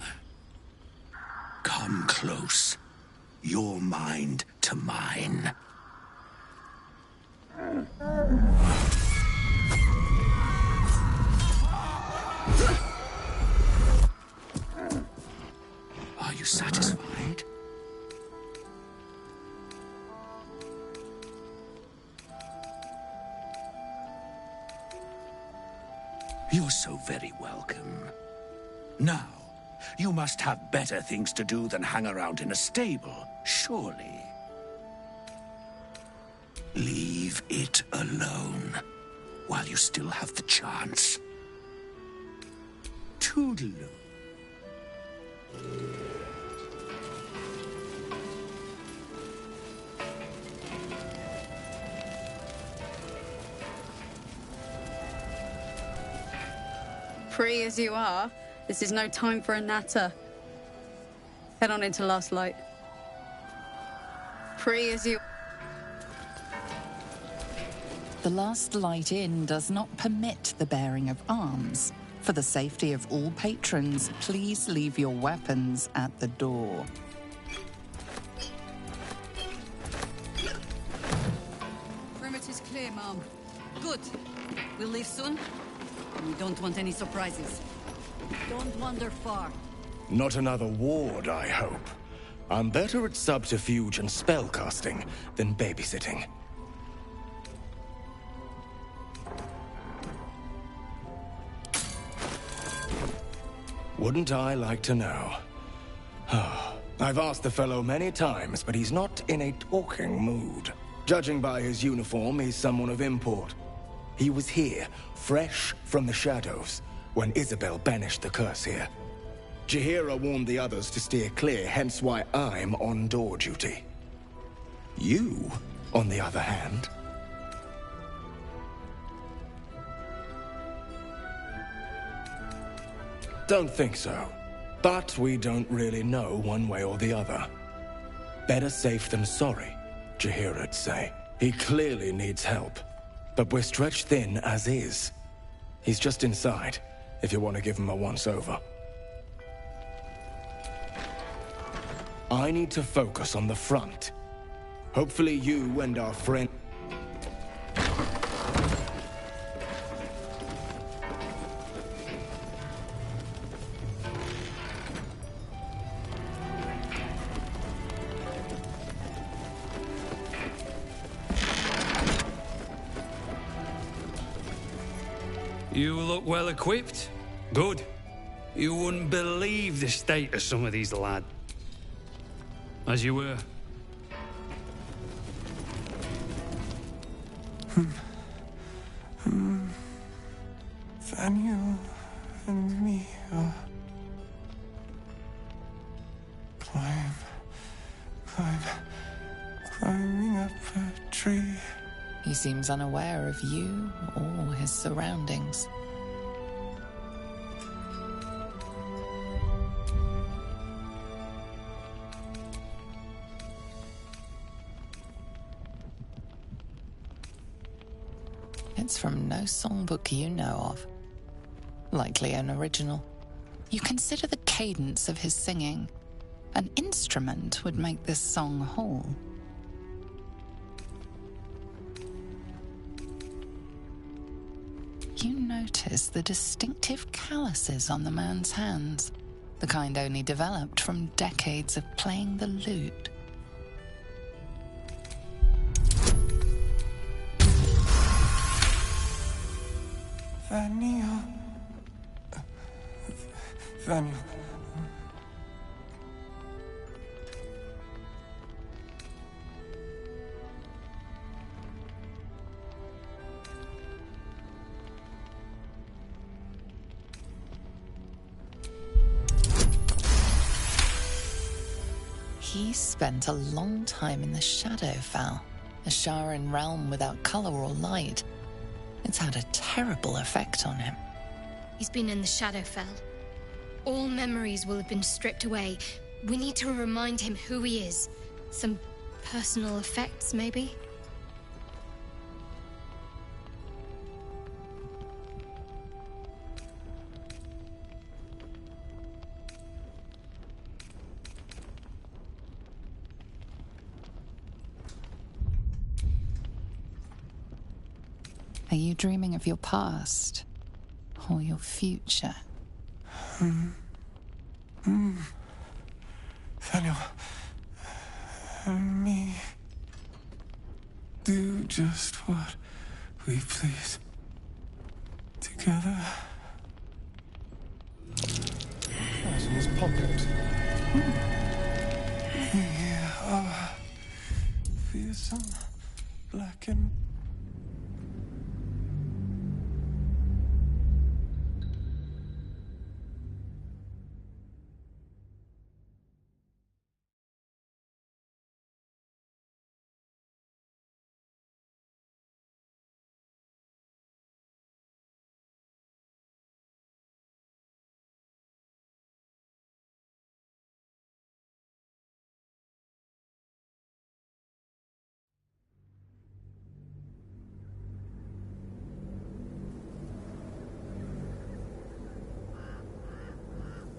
come close. Your mind to mine. Are you satisfied? You're so very welcome. Now, you must have better things to do than hang around in a stable, surely. Leave it alone while you still have the chance. Toodaloo. Free as you are, this is no time for a natter. Head on into Last Light. Free as you... The Last Light Inn does not permit the bearing of arms. For the safety of all patrons, please leave your weapons at the door. Perimeter's clear, Mom. Good. We'll leave soon. We don't want any surprises. Don't wander far. Not another ward, I hope. I'm better at subterfuge and spellcasting than babysitting. Wouldn't I like to know? I've asked the fellow many times, but he's not in a talking mood. Judging by his uniform, he's someone of import. He was here, fresh from the shadows, when Isabel banished the curse here. Jaheira warned the others to steer clear, hence why I'm on door duty. You, on the other hand... Don't think so. But we don't really know one way or the other. Better safe than sorry, Jaheira'd say. He clearly needs help. But we're stretched thin as is. He's just inside, if you want to give him a once-over. I need to focus on the front. Hopefully you and our friend... You look well equipped. Good. You wouldn't believe the state of some of these lads. As you were. Daniel and me are... climbing up a tree. He seems unaware of you or his surroundings. It's from no songbook you know of. Likely an original. You consider the cadence of his singing. An instrument would make this song whole. You notice the distinctive calluses on the man's hands, the kind only developed from decades of playing the lute. Daniel. Daniel. He spent a long time in the Shadowfell, a Sharan realm without color or light. It's had a terrible effect on him. He's been in the Shadowfell. All memories will have been stripped away. We need to remind him who he is. Some personal effects, maybe? Are you dreaming of your past or your future? Daniel and me do just what we please. Together. That's in his pocket. Yeah, fearsome, black and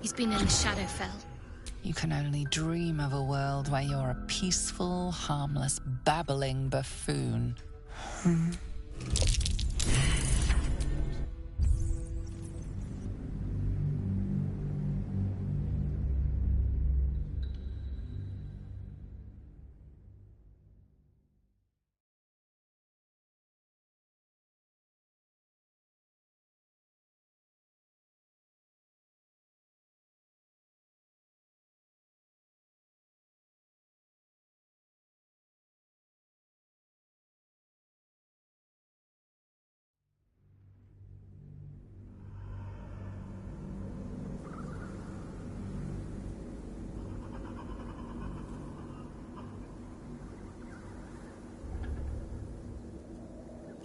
He's been in the Shadowfell. You can only dream of a world where you're a peaceful, harmless, babbling buffoon.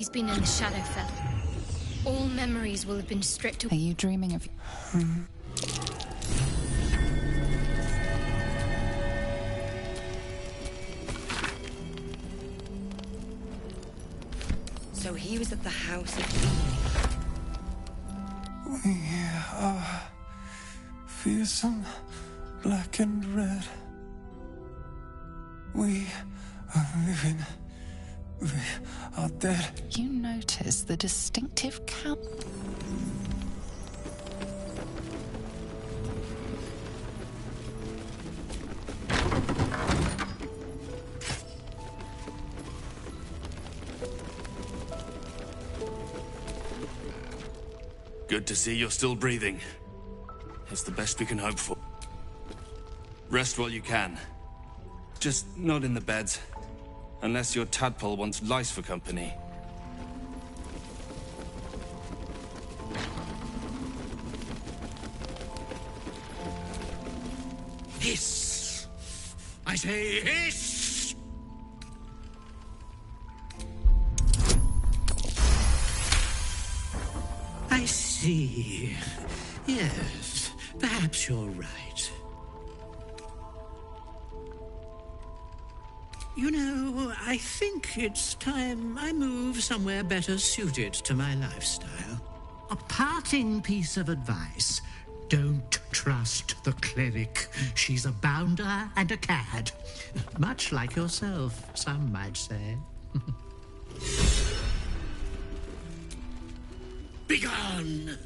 He's been in the Shadowfell. All memories will have been stripped away. Are you dreaming of... So he was at the house of We are fearsome, black and red. We are living. We are dead. You notice the distinctive count. Good to see you're still breathing. It's the best we can hope for. Rest while you can. Just not in the beds. Unless your tadpole wants lice for company. Hiss! I say hiss! I see. Yes, perhaps you're right. You know, I think it's time I move somewhere better suited to my lifestyle. A parting piece of advice. Don't trust the cleric. She's a bounder and a cad. Much like yourself, some might say. Begone!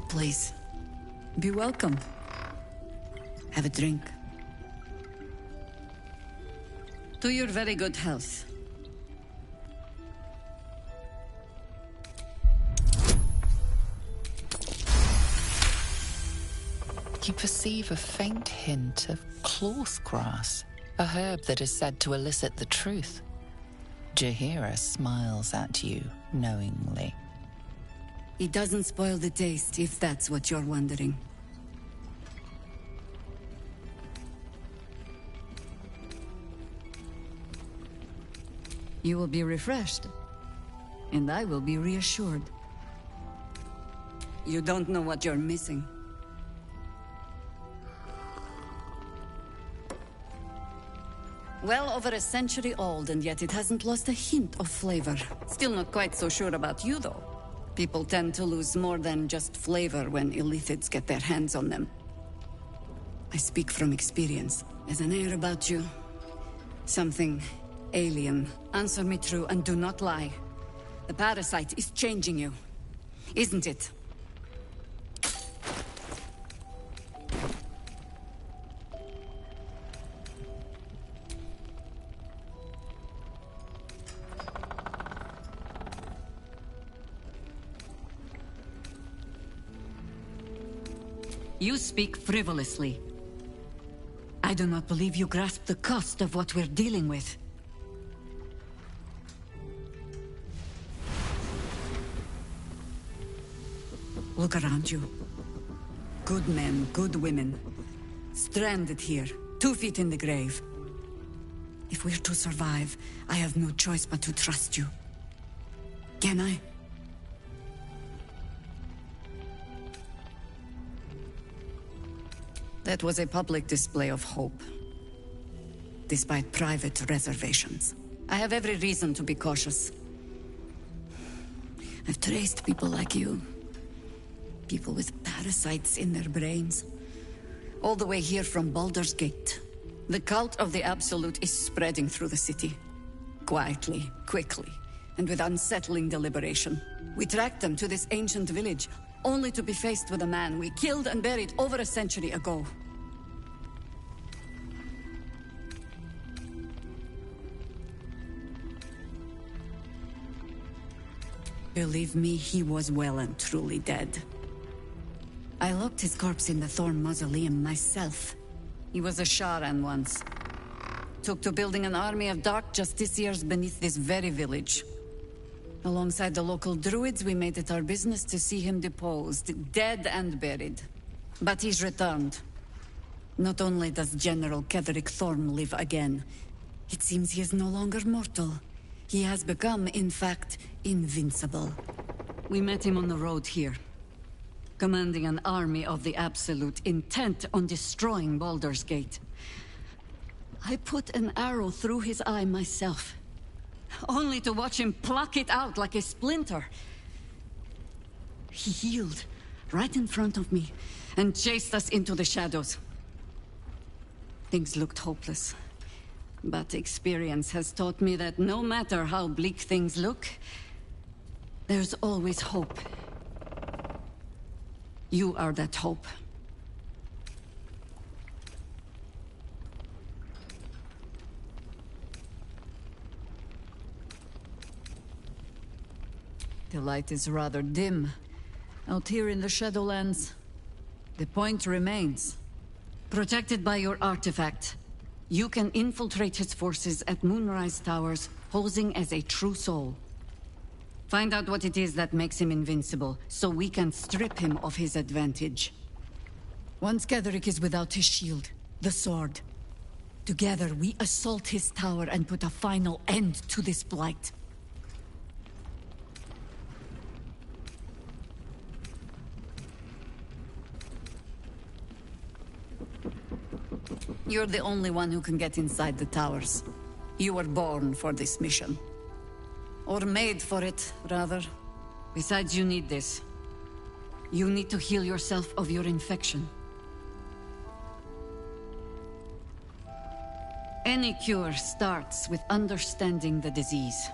Please, be welcome. Have a drink. To your very good health. You perceive a faint hint of cloth grass, a herb that is said to elicit the truth. Jaheira smiles at you knowingly. It doesn't spoil the taste, if that's what you're wondering. You will be refreshed, and I will be reassured. You don't know what you're missing. Well over a century old, and yet it hasn't lost a hint of flavor. Still not quite so sure about you, though. People tend to lose more than just flavor when illithids get their hands on them. I speak from experience. There's an air about you. Something alien. Answer me true and do not lie. The parasite is changing you, isn't it? You speak frivolously. I do not believe you grasp the cost of what we're dealing with. Look around you. Good men, good women. Stranded here, 2 feet in the grave. If we're to survive, I have no choice but to trust you. Can I? That was a public display of hope, despite private reservations. I have every reason to be cautious. I've traced people like you. People with parasites in their brains. All the way here from Baldur's Gate. The cult of the Absolute is spreading through the city. Quietly, quickly, and with unsettling deliberation. We tracked them to this ancient village, only to be faced with a man we killed and buried over a century ago. Believe me, he was well and truly dead. I locked his corpse in the Thorn Mausoleum myself. He was a Sharan once. Took to building an army of dark justiciars beneath this very village. Alongside the local druids, we made it our business to see him deposed, dead and buried. But he's returned. Not only does General Ketheric Thorm live again, it seems he is no longer mortal. He has become, in fact, invincible. We met him on the road here, commanding an army of the Absolute, intent on destroying Baldur's Gate. I put an arrow through his eye myself, only to watch him pluck it out like a splinter. He healed right in front of me and chased us into the shadows. Things looked hopeless, but experience has taught me that no matter how bleak things look, there's always hope. You are that hope. The light is rather dim out here in the Shadowlands. The point remains. Protected by your artifact, you can infiltrate his forces at Moonrise Towers, posing as a true soul. Find out what it is that makes him invincible, so we can strip him of his advantage. Once Ketheric is without his shield, the sword, together we assault his tower and put a final end to this blight. You're the only one who can get inside the towers. You were born for this mission. Or made for it, rather. Besides, you need this. You need to heal yourself of your infection. Any cure starts with understanding the disease.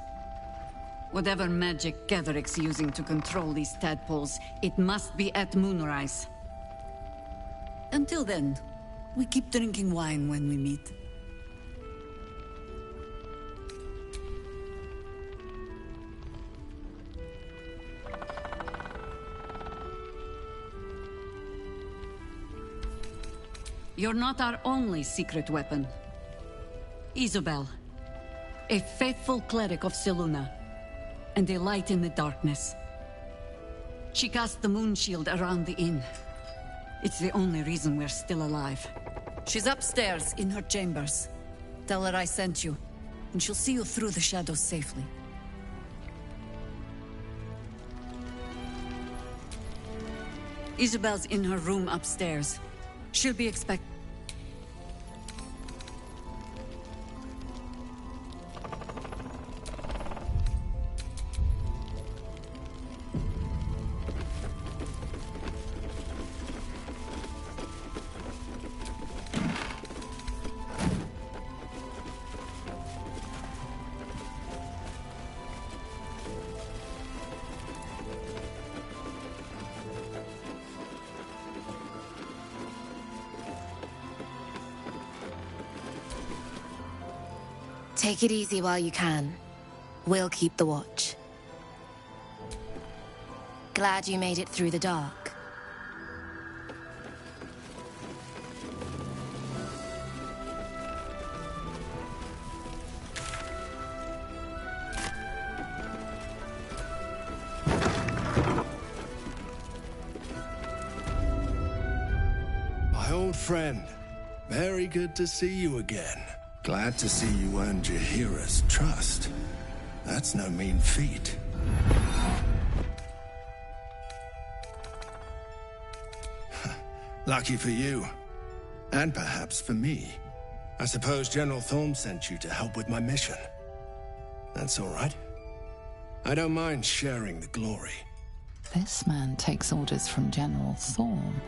Whatever magic Ketheric's using to control these tadpoles, it must be at Moonrise. Until then, we keep drinking wine when we meet. You're not our only secret weapon. Isabel, a faithful cleric of Selûne, and a light in the darkness. She cast the moon shield around the inn. It's the only reason we're still alive. She's upstairs in her chambers. Tell her I sent you, and she'll see you through the shadows safely. Isabel's in her room upstairs. She'll be expecting. Take it easy while you can. We'll keep the watch. Glad you made it through the dark. My old friend. Very good to see you again. Glad to see you earned Jaheira's trust. That's no mean feat. Lucky for you. And perhaps for me. I suppose General Thorm sent you to help with my mission. That's all right. I don't mind sharing the glory. This man takes orders from General Thorm.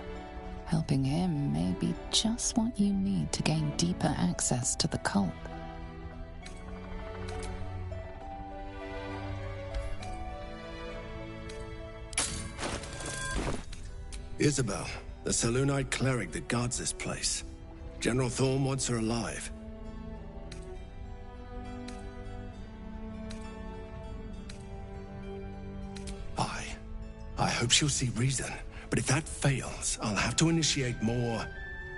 Helping him may be just what you need to gain deeper access to the cult. Isabel, the Selûnite cleric that guards this place. General Thorm wants her alive. I hope she'll see reason. But if that fails, I'll have to initiate more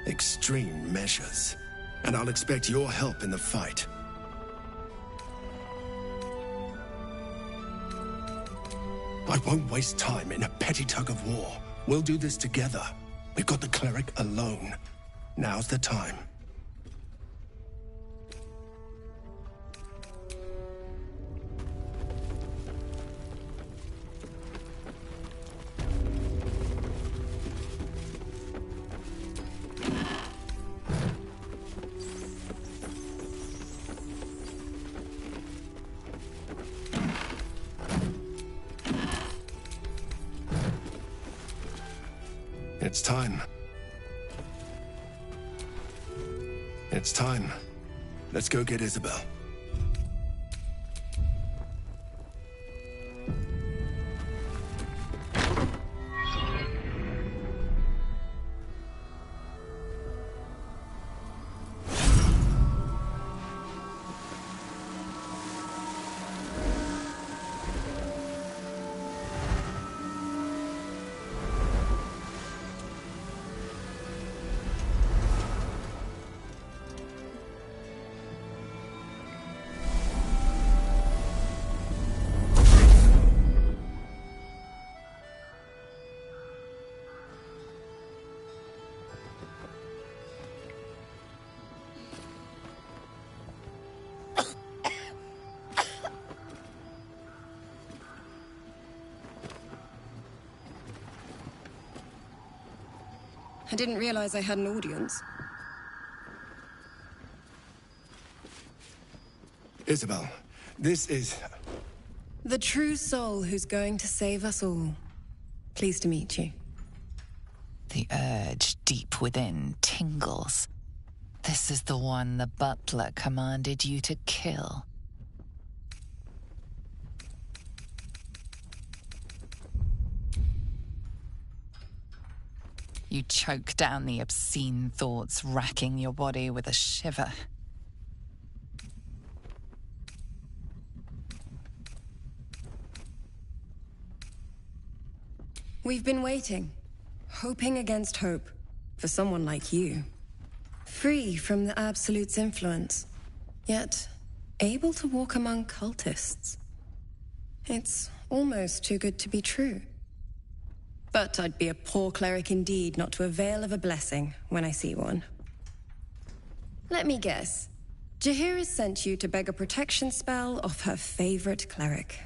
extreme measures. And I'll expect your help in the fight. I won't waste time in a petty tug of war. We'll do this together. We've got the cleric alone. Now's the time. It's time. It's time. Let's go get Isabel. I didn't realize I had an audience. Isabel, this is... The true soul who's going to save us all. Pleased to meet you. The urge deep within tingles. This is the one the butler commanded you to kill. You choke down the obscene thoughts racking your body with a shiver. We've been waiting, hoping against hope, for someone like you. Free from the Absolute's influence, yet able to walk among cultists. It's almost too good to be true. But I'd be a poor cleric indeed not to avail of a blessing when I see one. Let me guess. Jaheira sent you to beg a protection spell off her favorite cleric.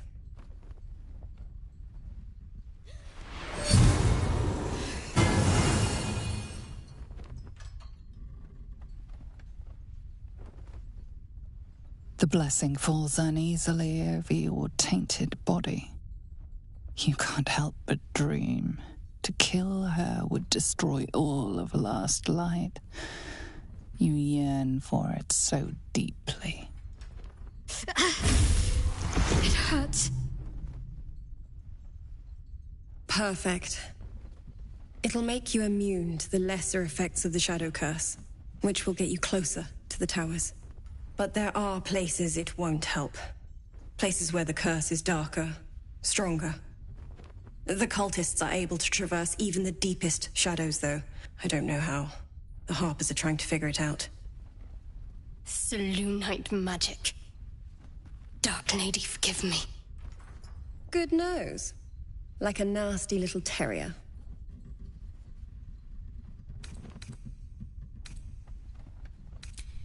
The blessing falls uneasily over your tainted body. You can't help but dream. To kill her would destroy all of last light. You yearn for it so deeply. It hurts. Perfect. It'll make you immune to the lesser effects of the Shadow Curse, which will get you closer to the towers. But there are places it won't help. Places where the curse is darker, stronger. The cultists are able to traverse even the deepest shadows, though. I don't know how. The Harpers are trying to figure it out. Selûnite magic. Dark Lady, forgive me. Good nose. Like a nasty little terrier.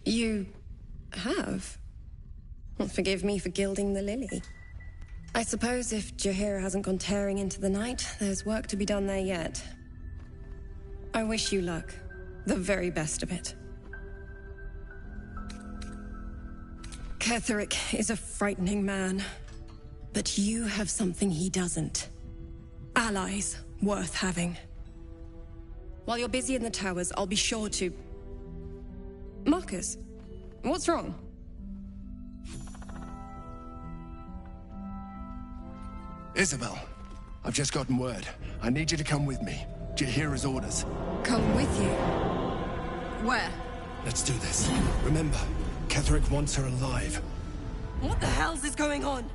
You have? Well, forgive me for gilding the lily. I suppose if Jaheira hasn't gone tearing into the night, there's work to be done there yet. I wish you luck. The very best of it. Ketheric is a frightening man. But you have something he doesn't. Allies worth having. While you're busy in the towers, I'll be sure to... Marcus, what's wrong? Isabel, I've just gotten word. I need you to come with me. Jaheira's orders. Come with you? Where? Let's do this. Remember, Ketheric wants her alive. What the hell's is going on?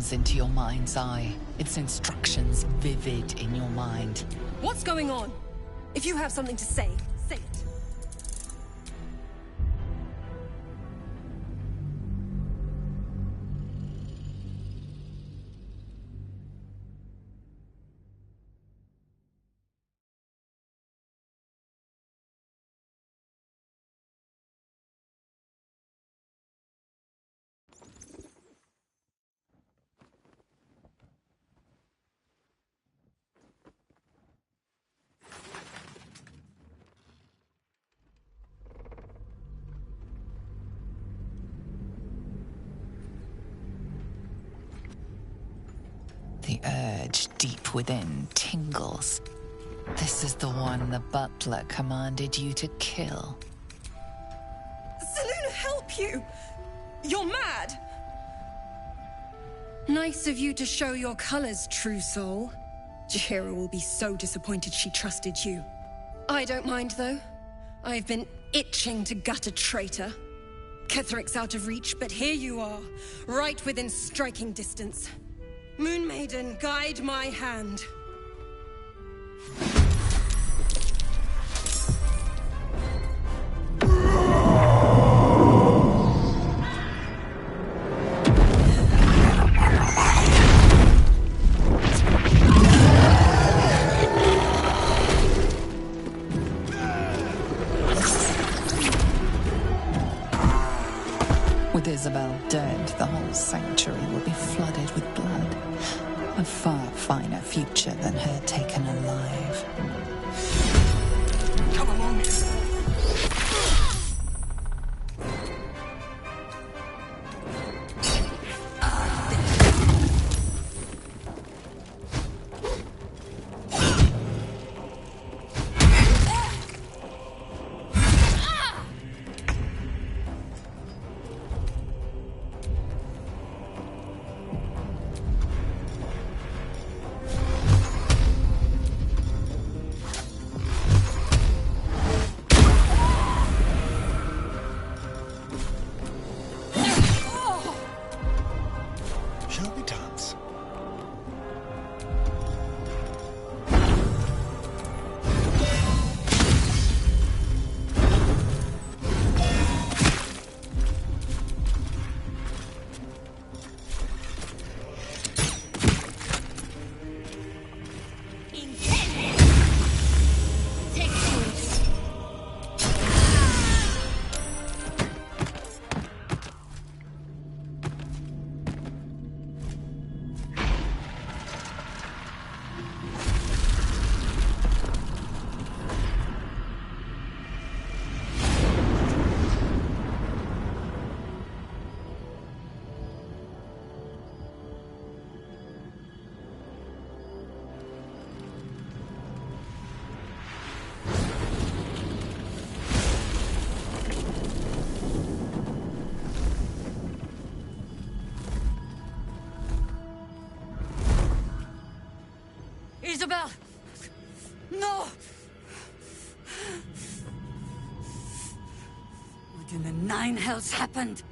burns into your mind's eye, its instructions vivid in your mind. What's going on? If you have something to say, say it. The urge deep within tingles. This is the one the butler commanded you to kill. Selûne, help you! You're mad! Nice of you to show your colors, true soul. Jaheira will be so disappointed she trusted you. I don't mind, though. I've been itching to gut a traitor. Ketheric's out of reach, but here you are, right within striking distance. Moon Maiden, guide my hand. With Isabel dead, the whole sanctuary will be flooded with blood. A far finer future than her taken alive. Come along. Isabel! No! What in the nine hells happened?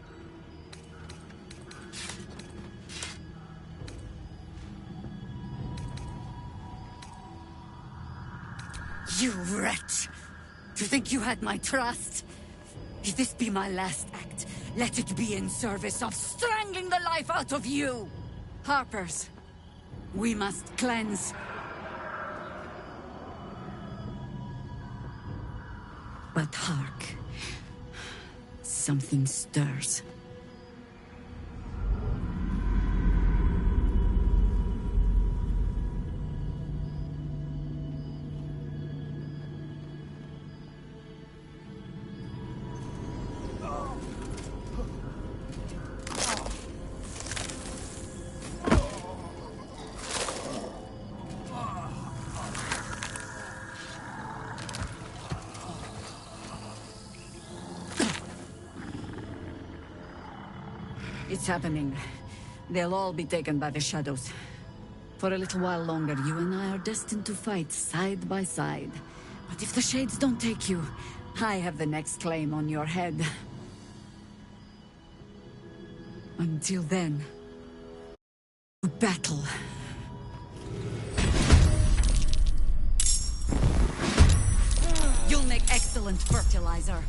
You wretch! To think you had my trust? If this be my last act, let it be in service of strangling the life out of you! Harpers, we must cleanse. But hark. Something stirs. It's happening. They'll all be taken by the shadows. For a little while longer, you and I are destined to fight side by side. But if the Shades don't take you, I have the next claim on your head. Until then... Battle. You'll make excellent fertilizer.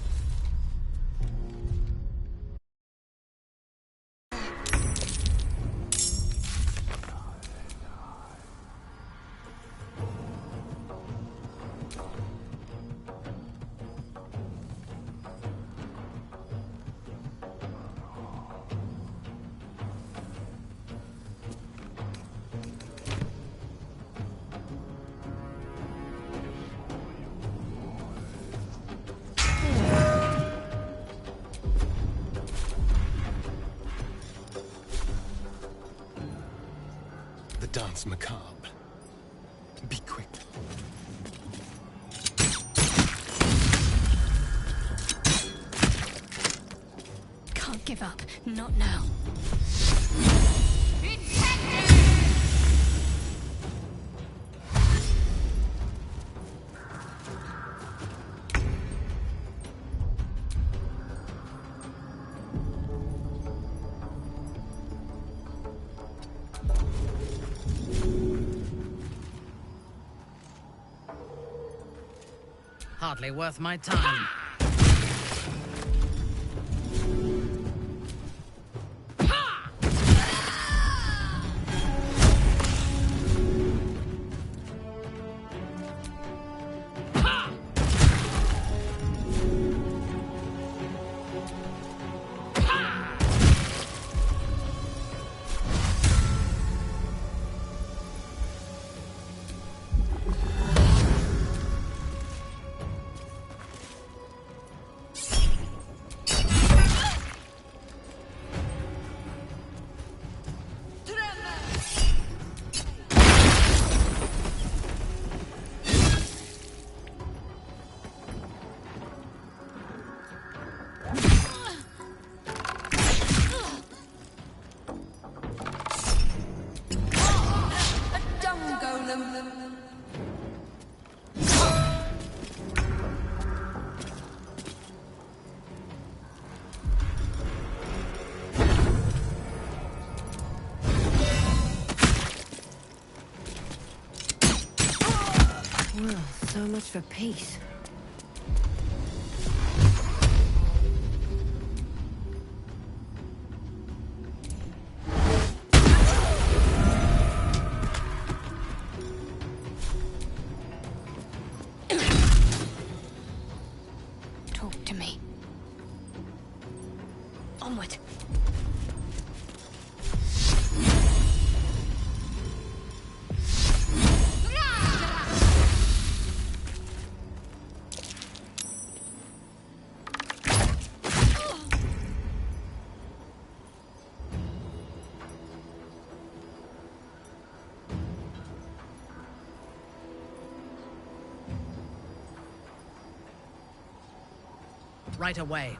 The dance macabre. Be quick. Can't give up. Not now. Hardly worth my time. Well, so much for peace. Talk to me. Onward. Right away.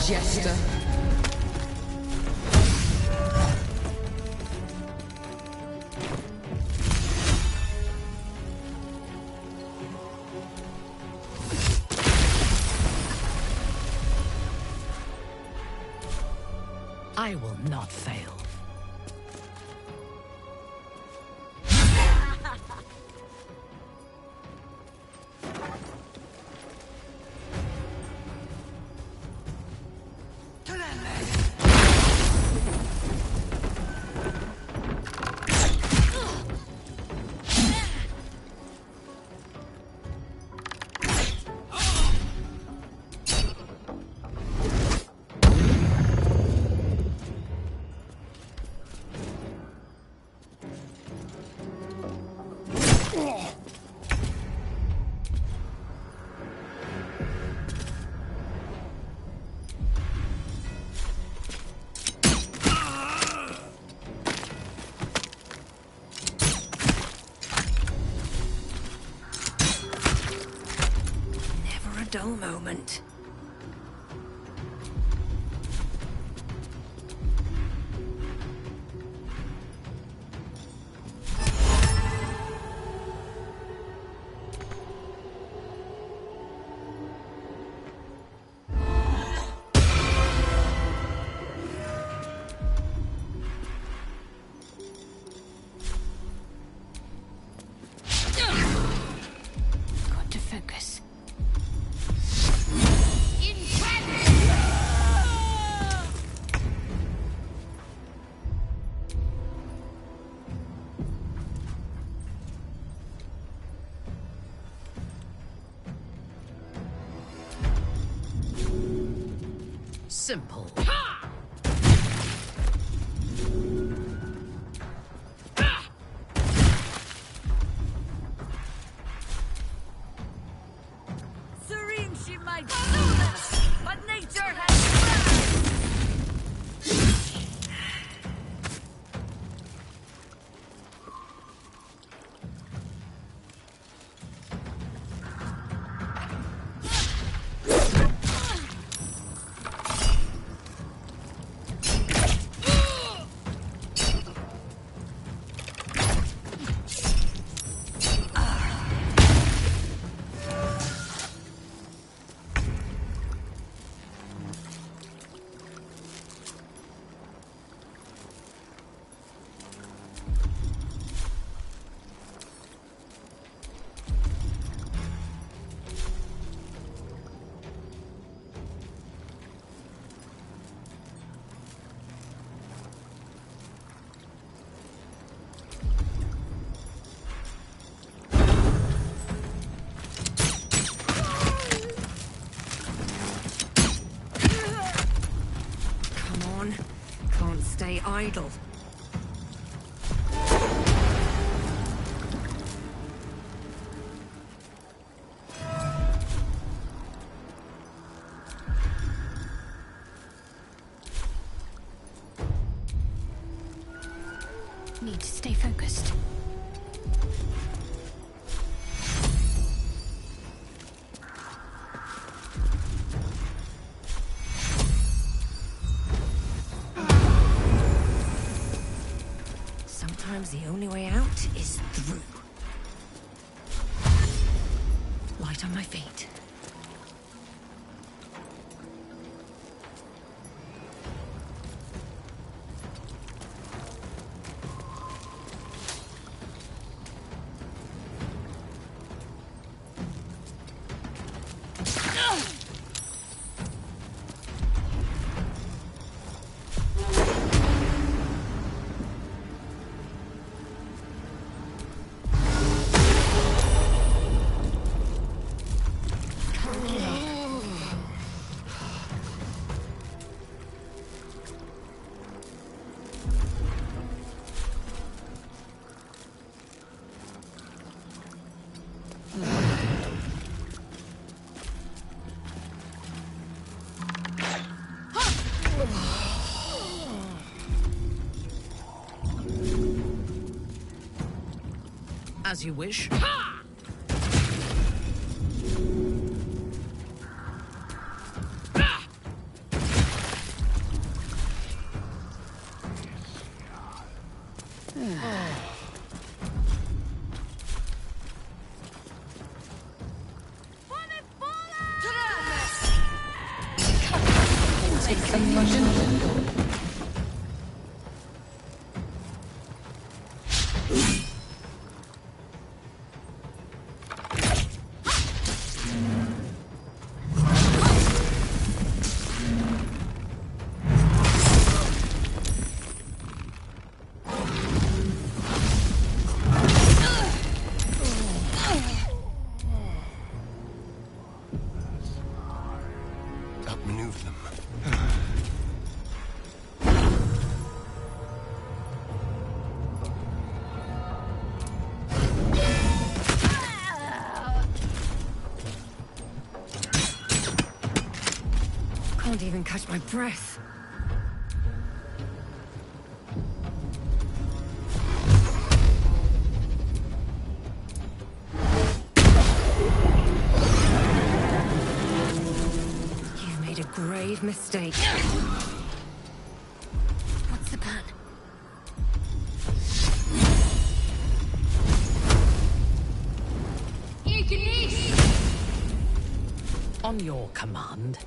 jester. I will not fail. Dull moment. Got to focus. Simple. Serene she might do, but nature has Can't stay idle. Need to stay focused. Sometimes the only way out is through. Light on my feet. As you wish. Outmaneuver them. Can't even catch my breath. You've made a grave mistake. What's the plan? On your command.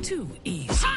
Too easy.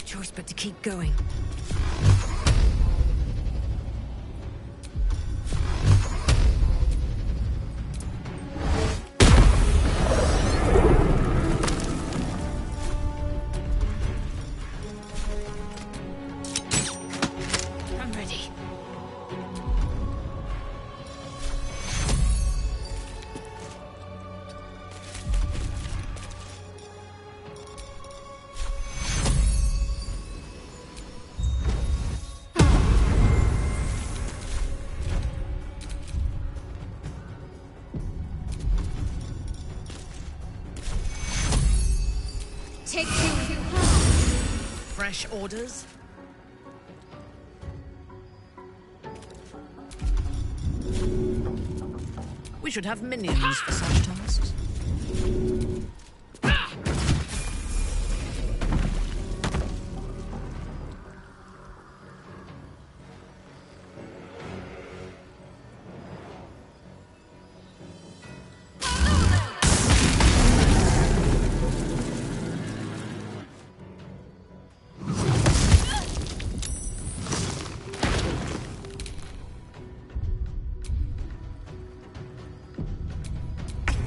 Choice but to keep going. I'm ready. Take fresh orders? We should have minions for such tasks.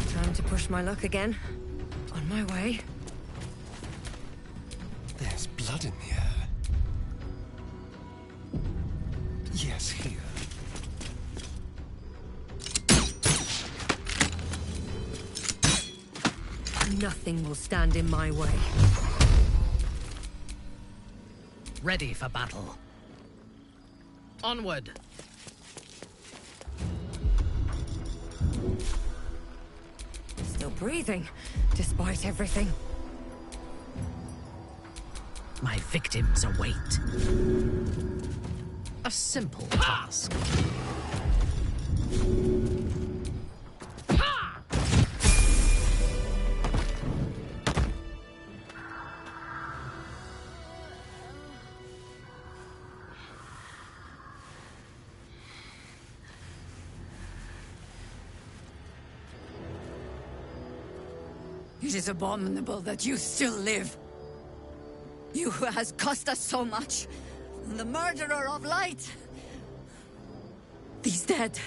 Time to push my luck again. On my way. There's blood in the air. Yes, here. Nothing will stand in my way. Ready for battle. Onward. Still breathing, despite everything. My victims await. A simple task. It is abominable that you still live. You who has cost us so much. The murderer of light. These dead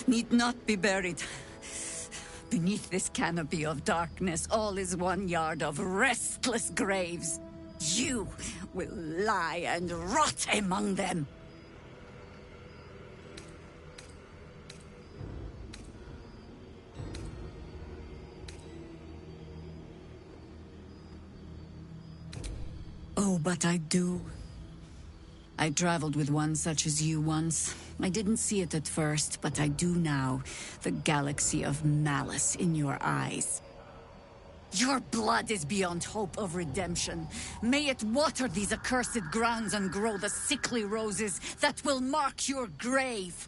need not be buried. Beneath this canopy of darkness, all is 1 yard of restless graves. You will lie and rot among them. Oh, but I do. I traveled with one such as you once. I didn't see it at first, but I do now. The galaxy of malice in your eyes. Your blood is beyond hope of redemption. May it water these accursed grounds and grow the sickly roses that will mark your grave.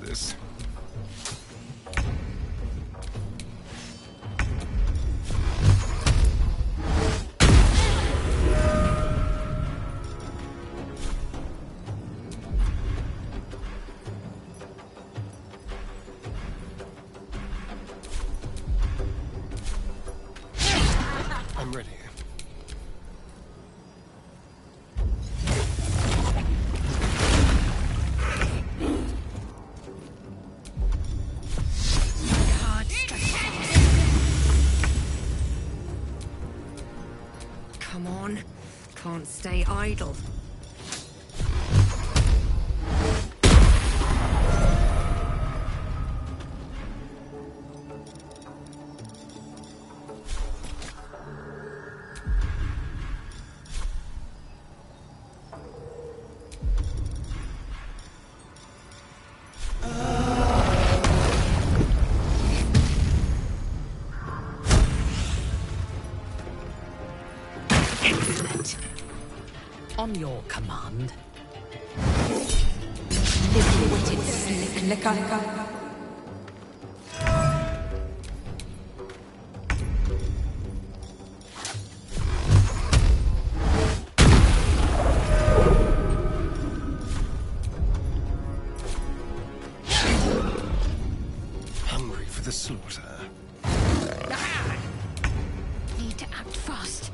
This. I'm ready. Come on. Can't stay idle. On your command. Little-witted slick licker. Hungry for the slaughter. Need to act fast.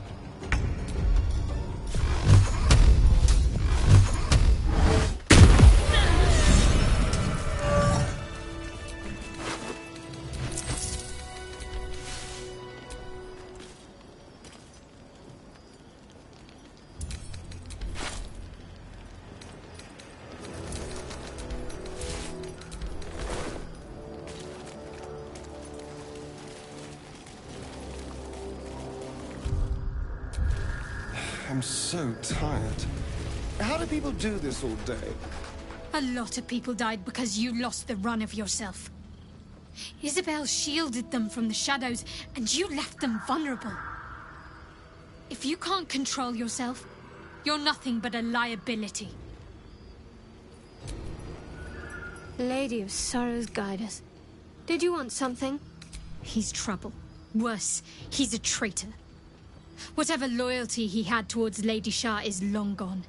I'm so tired. How do people do this all day? A lot of people died because you lost the run of yourself. Isabel shielded them from the shadows, and you left them vulnerable. If you can't control yourself, you're nothing but a liability. Lady of Sorrows, guide us. Did you want something? He's trouble. Worse, he's a traitor. Whatever loyalty he had towards Lady Shah is long gone.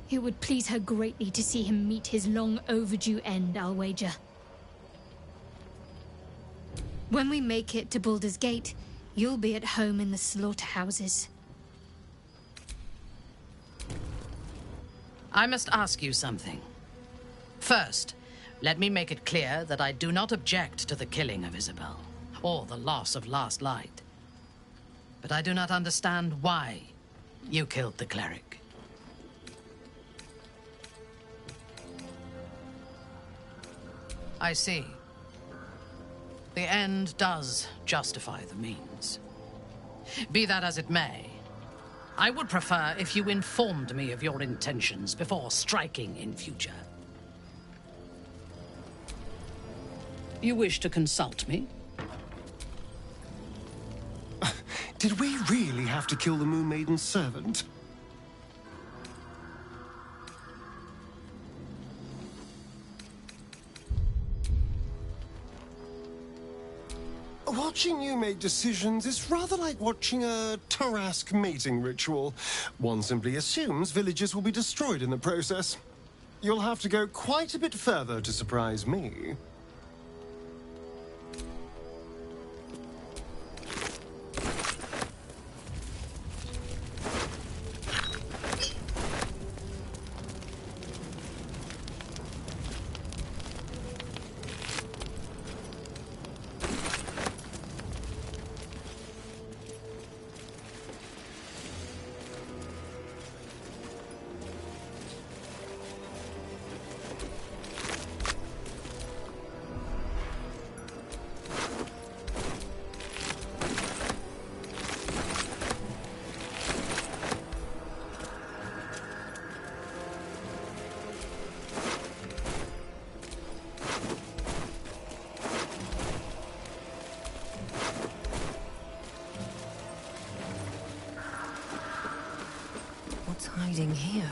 It would please her greatly to see him meet his long overdue end, I'll wager. When we make it to Baldur's Gate, you'll be at home in the slaughterhouses. I must ask you something. First, let me make it clear that I do not object to the killing of Isabel, or the loss of Last Light. But I do not understand why you killed the cleric. I see. The end does justify the means. Be that as it may, I would prefer if you informed me of your intentions before striking in future. You wish to consult me? Did we really have to kill the Moon Maiden's servant? Watching you make decisions is rather like watching a Tarask mating ritual. One simply assumes villages will be destroyed in the process. You'll have to go quite a bit further to surprise me. What's hiding here?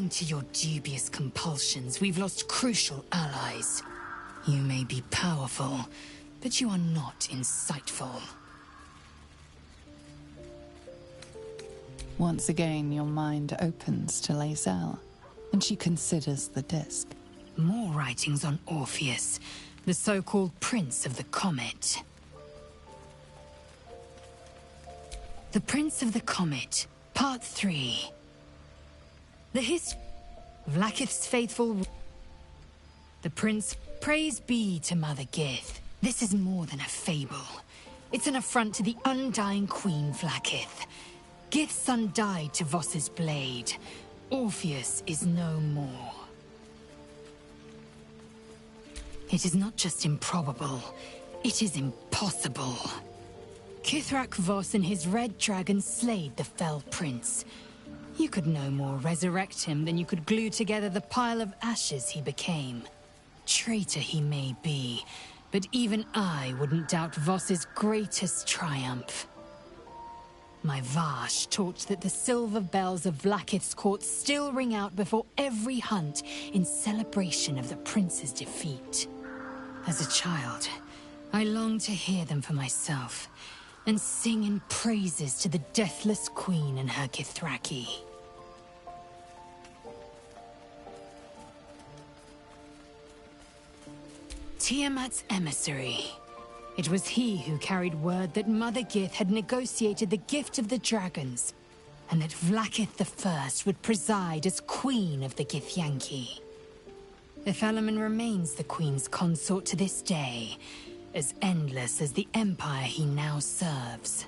Owing to your dubious compulsions, we've lost crucial allies. You may be powerful, but you are not insightful. Once again, your mind opens to Lae'zel, and she considers the disc. More writings on Orpheus, the so-called Prince of the Comet. The Prince of the Comet, Part 3. The history of Vlaakith's faithful... The Prince... Praise be to Mother Gith. This is more than a fable. It's an affront to the undying Queen Vlaakith. Gith's son died to Voss's blade. Orpheus is no more. It is not just improbable, it is impossible. Kithrak Voss and his red dragon slayed the fell prince. You could no more resurrect him than you could glue together the pile of ashes he became. Traitor he may be, but even I wouldn't doubt Voss's greatest triumph. My Vash taught that the silver bells of Vlaakith's court still ring out before every hunt in celebration of the prince's defeat. As a child, I longed to hear them for myself, and sing in praises to the deathless queen and her Githraki. Tiamat's emissary. It was he who carried word that Mother Gith had negotiated the gift of the dragons, and that Vlaakith I would preside as Queen of the Githyanki. Ithalaman remains the Queen's consort to this day, as endless as the empire he now serves.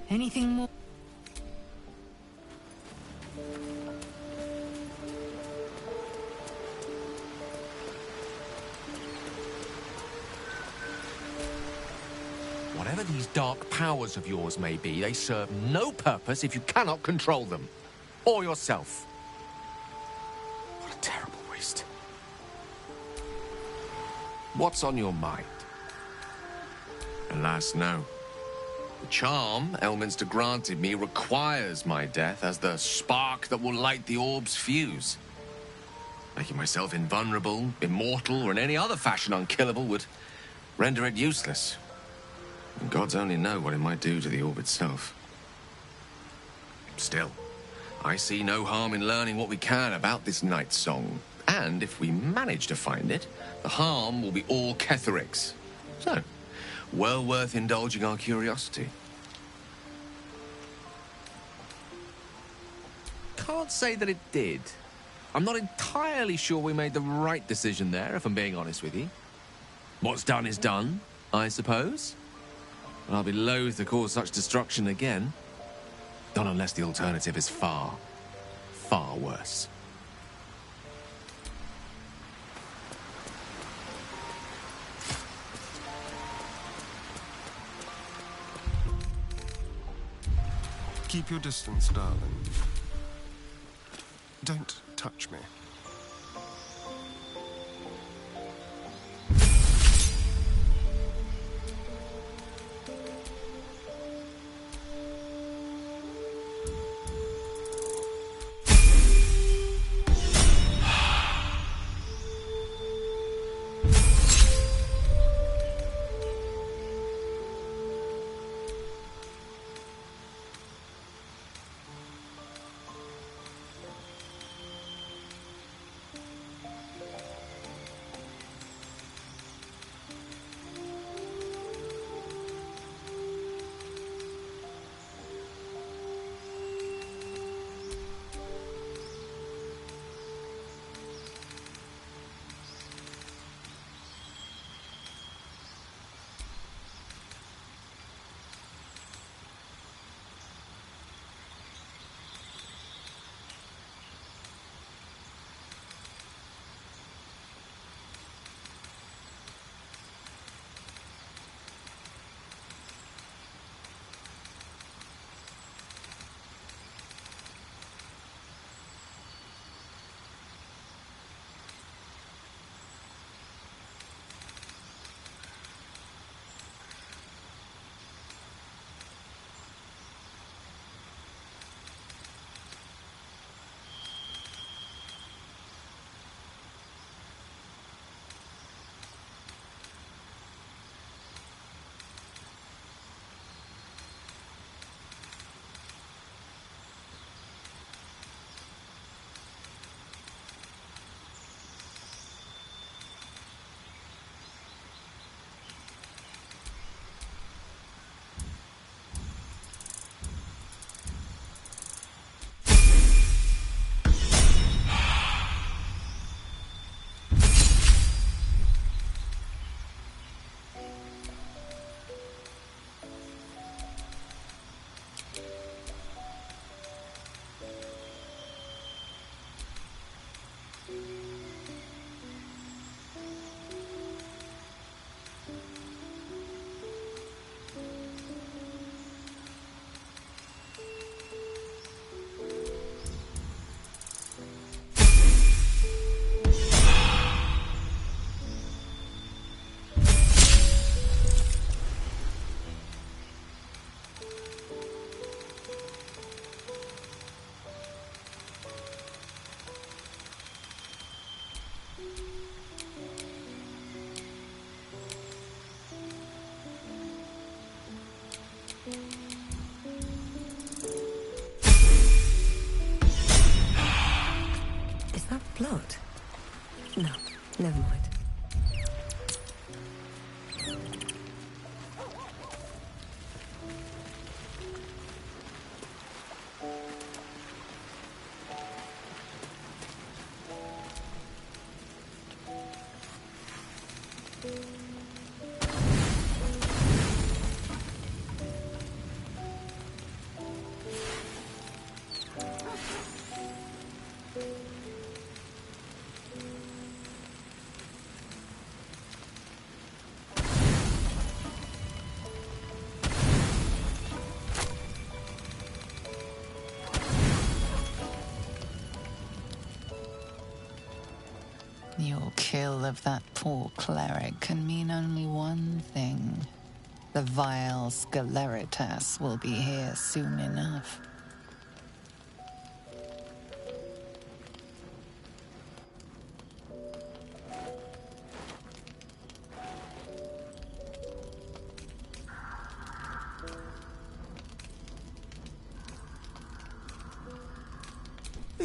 Anything more? Whatever these dark powers of yours may be, they serve no purpose if you cannot control them. Or yourself. What a terrible waste. What's on your mind? Alas, no. The charm Elminster granted me requires my death as the spark that will light the orb's fuse. Making myself invulnerable, immortal, or in any other fashion unkillable would render it useless. And gods only know what it might do to the orb itself. Still, I see no harm in learning what we can about this night song. And if we manage to find it, the harm will be all Ketheric's. So, well worth indulging our curiosity. Can't say that it did. I'm not entirely sure we made the right decision there, if I'm being honest with you. What's done is done, I suppose. I'll be loath to cause such destruction again. Not unless the alternative is far, far worse. Keep your distance, darling. Don't touch me. Is that blood? No, never mind. Your kill of that poor cleric can mean only one thing. The vile Sceleritas will be here soon enough.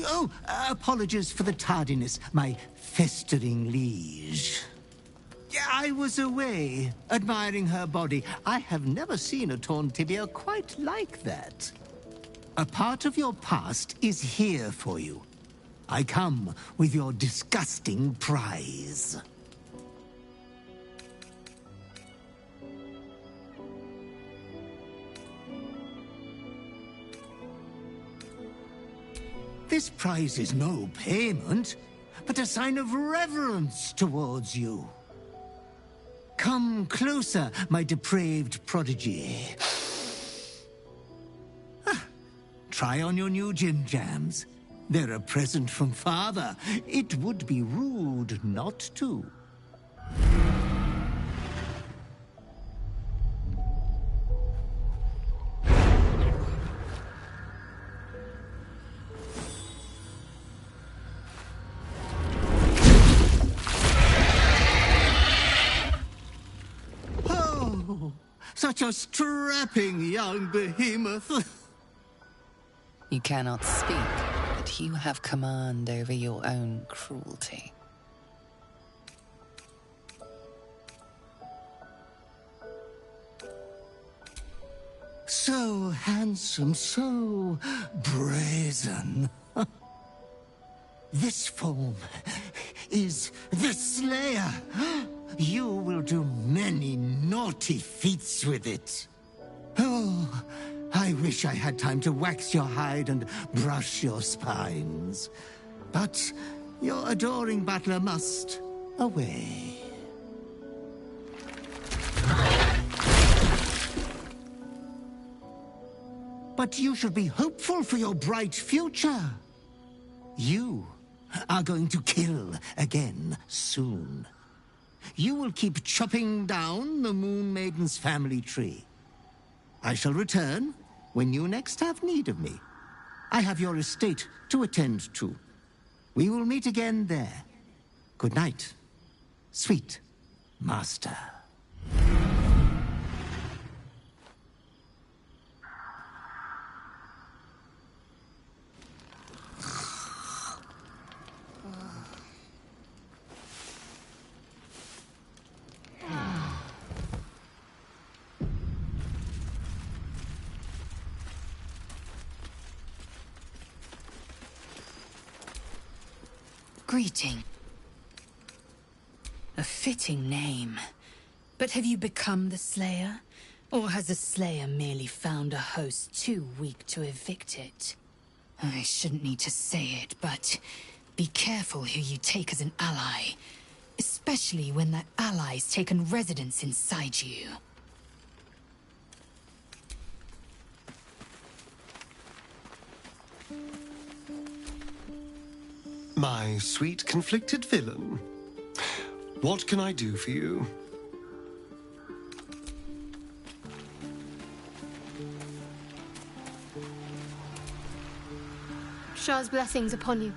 Oh, apologies for the tardiness, my festering liege. I was away, admiring her body. I have never seen a torn tibia quite like that. A part of your past is here for you. I come with your disgusting prize. This prize is no payment, but a sign of reverence towards you. Come closer, my depraved prodigy. Try on your new gym jams. They're a present from Father. It would be rude not to. Such a strapping young behemoth. You cannot speak, but you have command over your own cruelty. So handsome, so brazen. This form is the Slayer. You will do many naughty feats with it. Oh, I wish I had time to wax your hide and brush your spines. But your adoring butler must away. But you should be hopeful for your bright future. You are going to kill again soon. You will keep chopping down the Moon Maiden's family tree. I shall return when you next have need of me. I have your estate to attend to. We will meet again there. Good night, sweet master. Greeting. A fitting name. But have you become the Slayer? Or has the Slayer merely found a host too weak to evict it? I shouldn't need to say it, but be careful who you take as an ally. Especially when that ally's taken residence inside you. My sweet conflicted villain. What can I do for you? Shah's blessings upon you.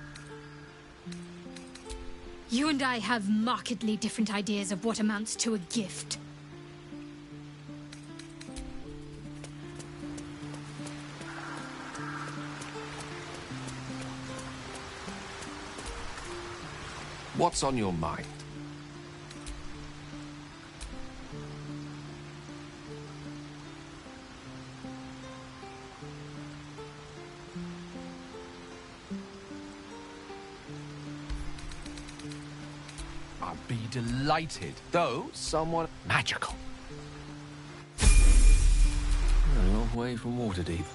You and I have markedly different ideas of what amounts to a gift. What's on your mind? I'd be delighted, though somewhat magical. A long way from Waterdeep.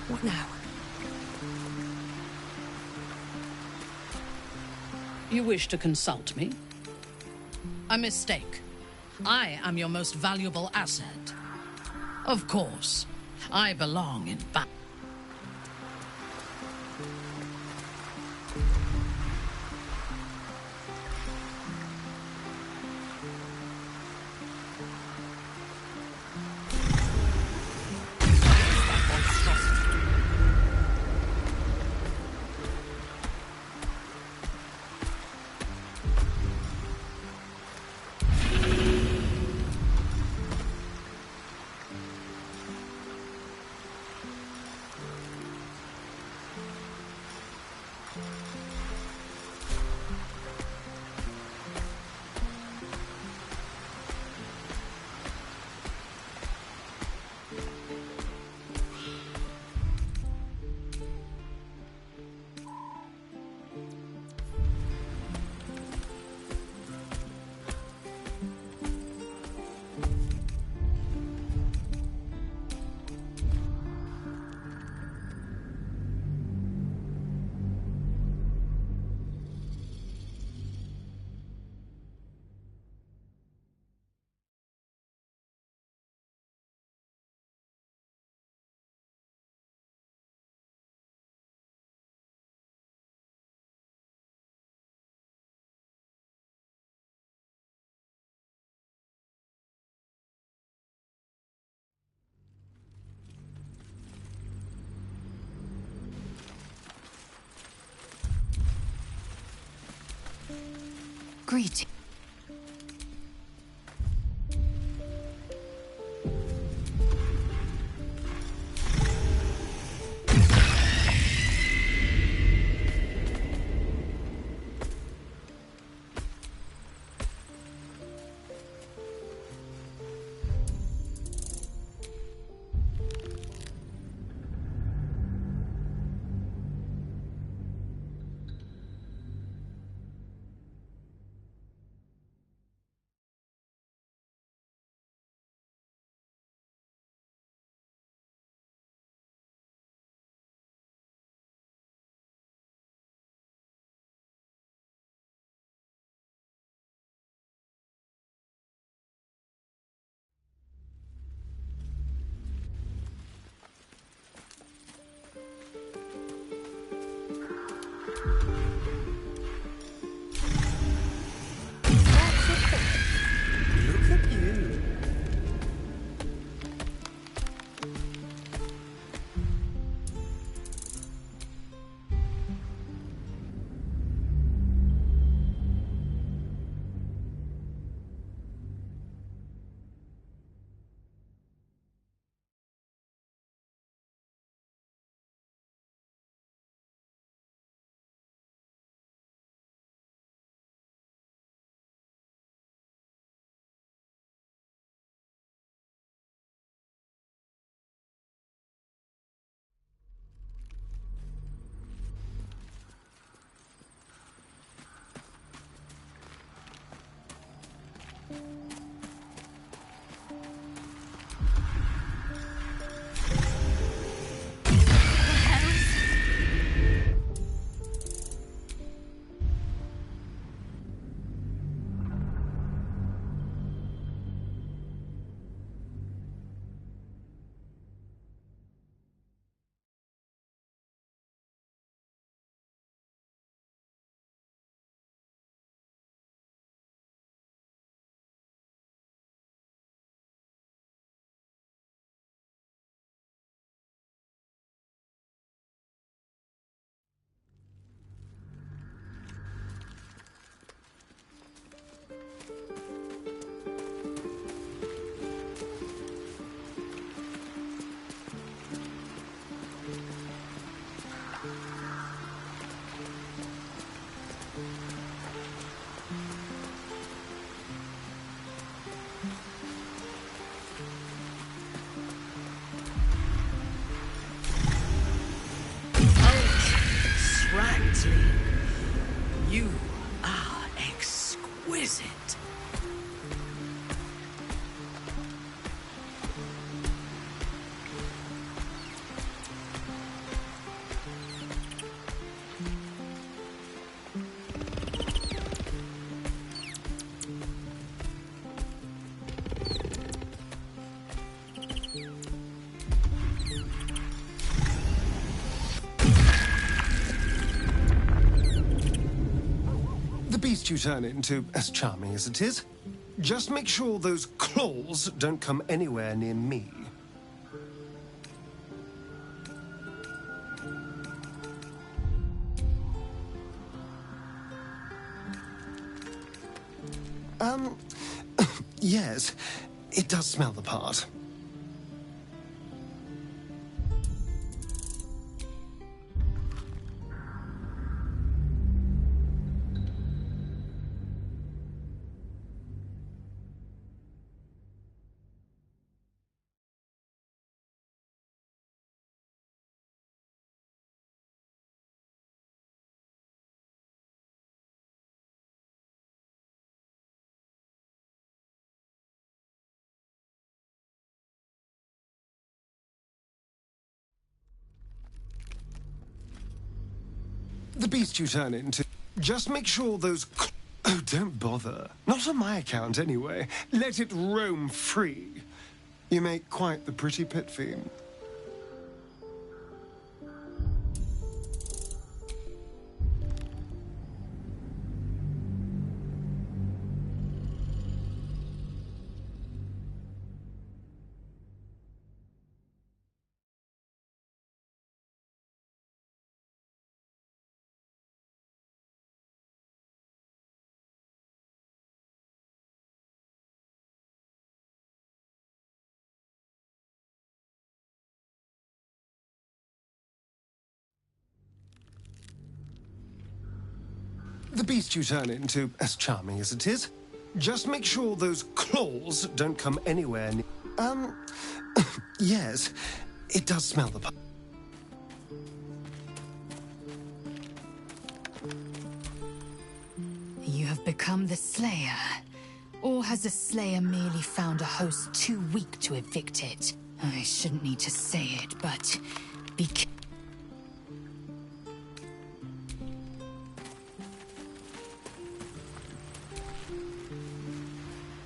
What now? You wish to consult me? A mistake. I am your most valuable asset. Of course, I belong in battle. Greeting. is it? The beast you turn into, as charming as it is, just make sure those claws don't come anywhere near me. Yes, it does smell the part. The beast you turn into, just make sure those... Oh, don't bother. Not on my account, anyway. Let it roam free. You make quite the pretty pit fiend. The beast you turn into, as charming as it is, just make sure those claws don't come anywhere near... Yes, it does smell the... You have become the Slayer. Or has the Slayer merely found a host too weak to evict it? I shouldn't need to say it, but be careful.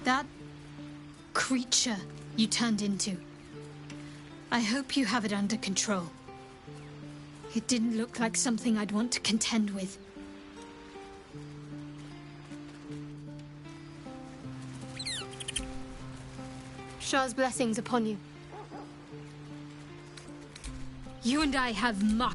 That creature you turned into. I hope you have it under control. It didn't look like something I'd want to contend with. Shah's blessings upon you. You and I have much.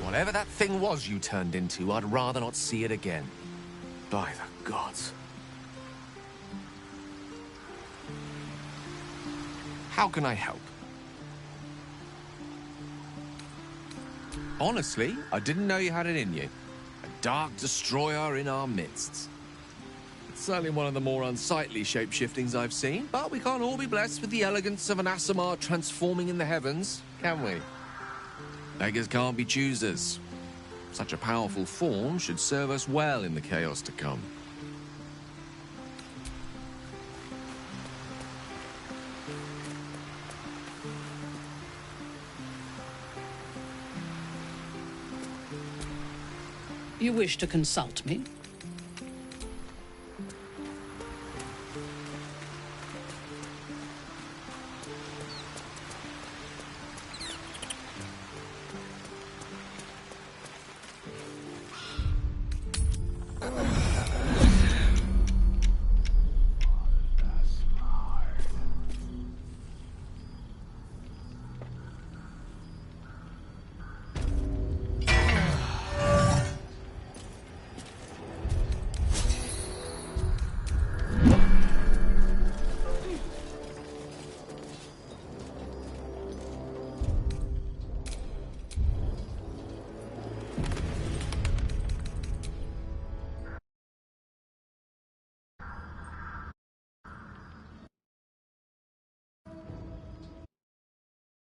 Whatever that thing was you turned into, I'd rather not see it again. By the gods. How can I help? Honestly, I didn't know you had it in you. A dark destroyer in our midst. It's certainly one of the more unsightly shape-shiftings I've seen, but we can't all be blessed with the elegance of an Asimar transforming in the heavens, can we? Beggars can't be choosers. Such a powerful form should serve us well in the chaos to come. You wish to consult me?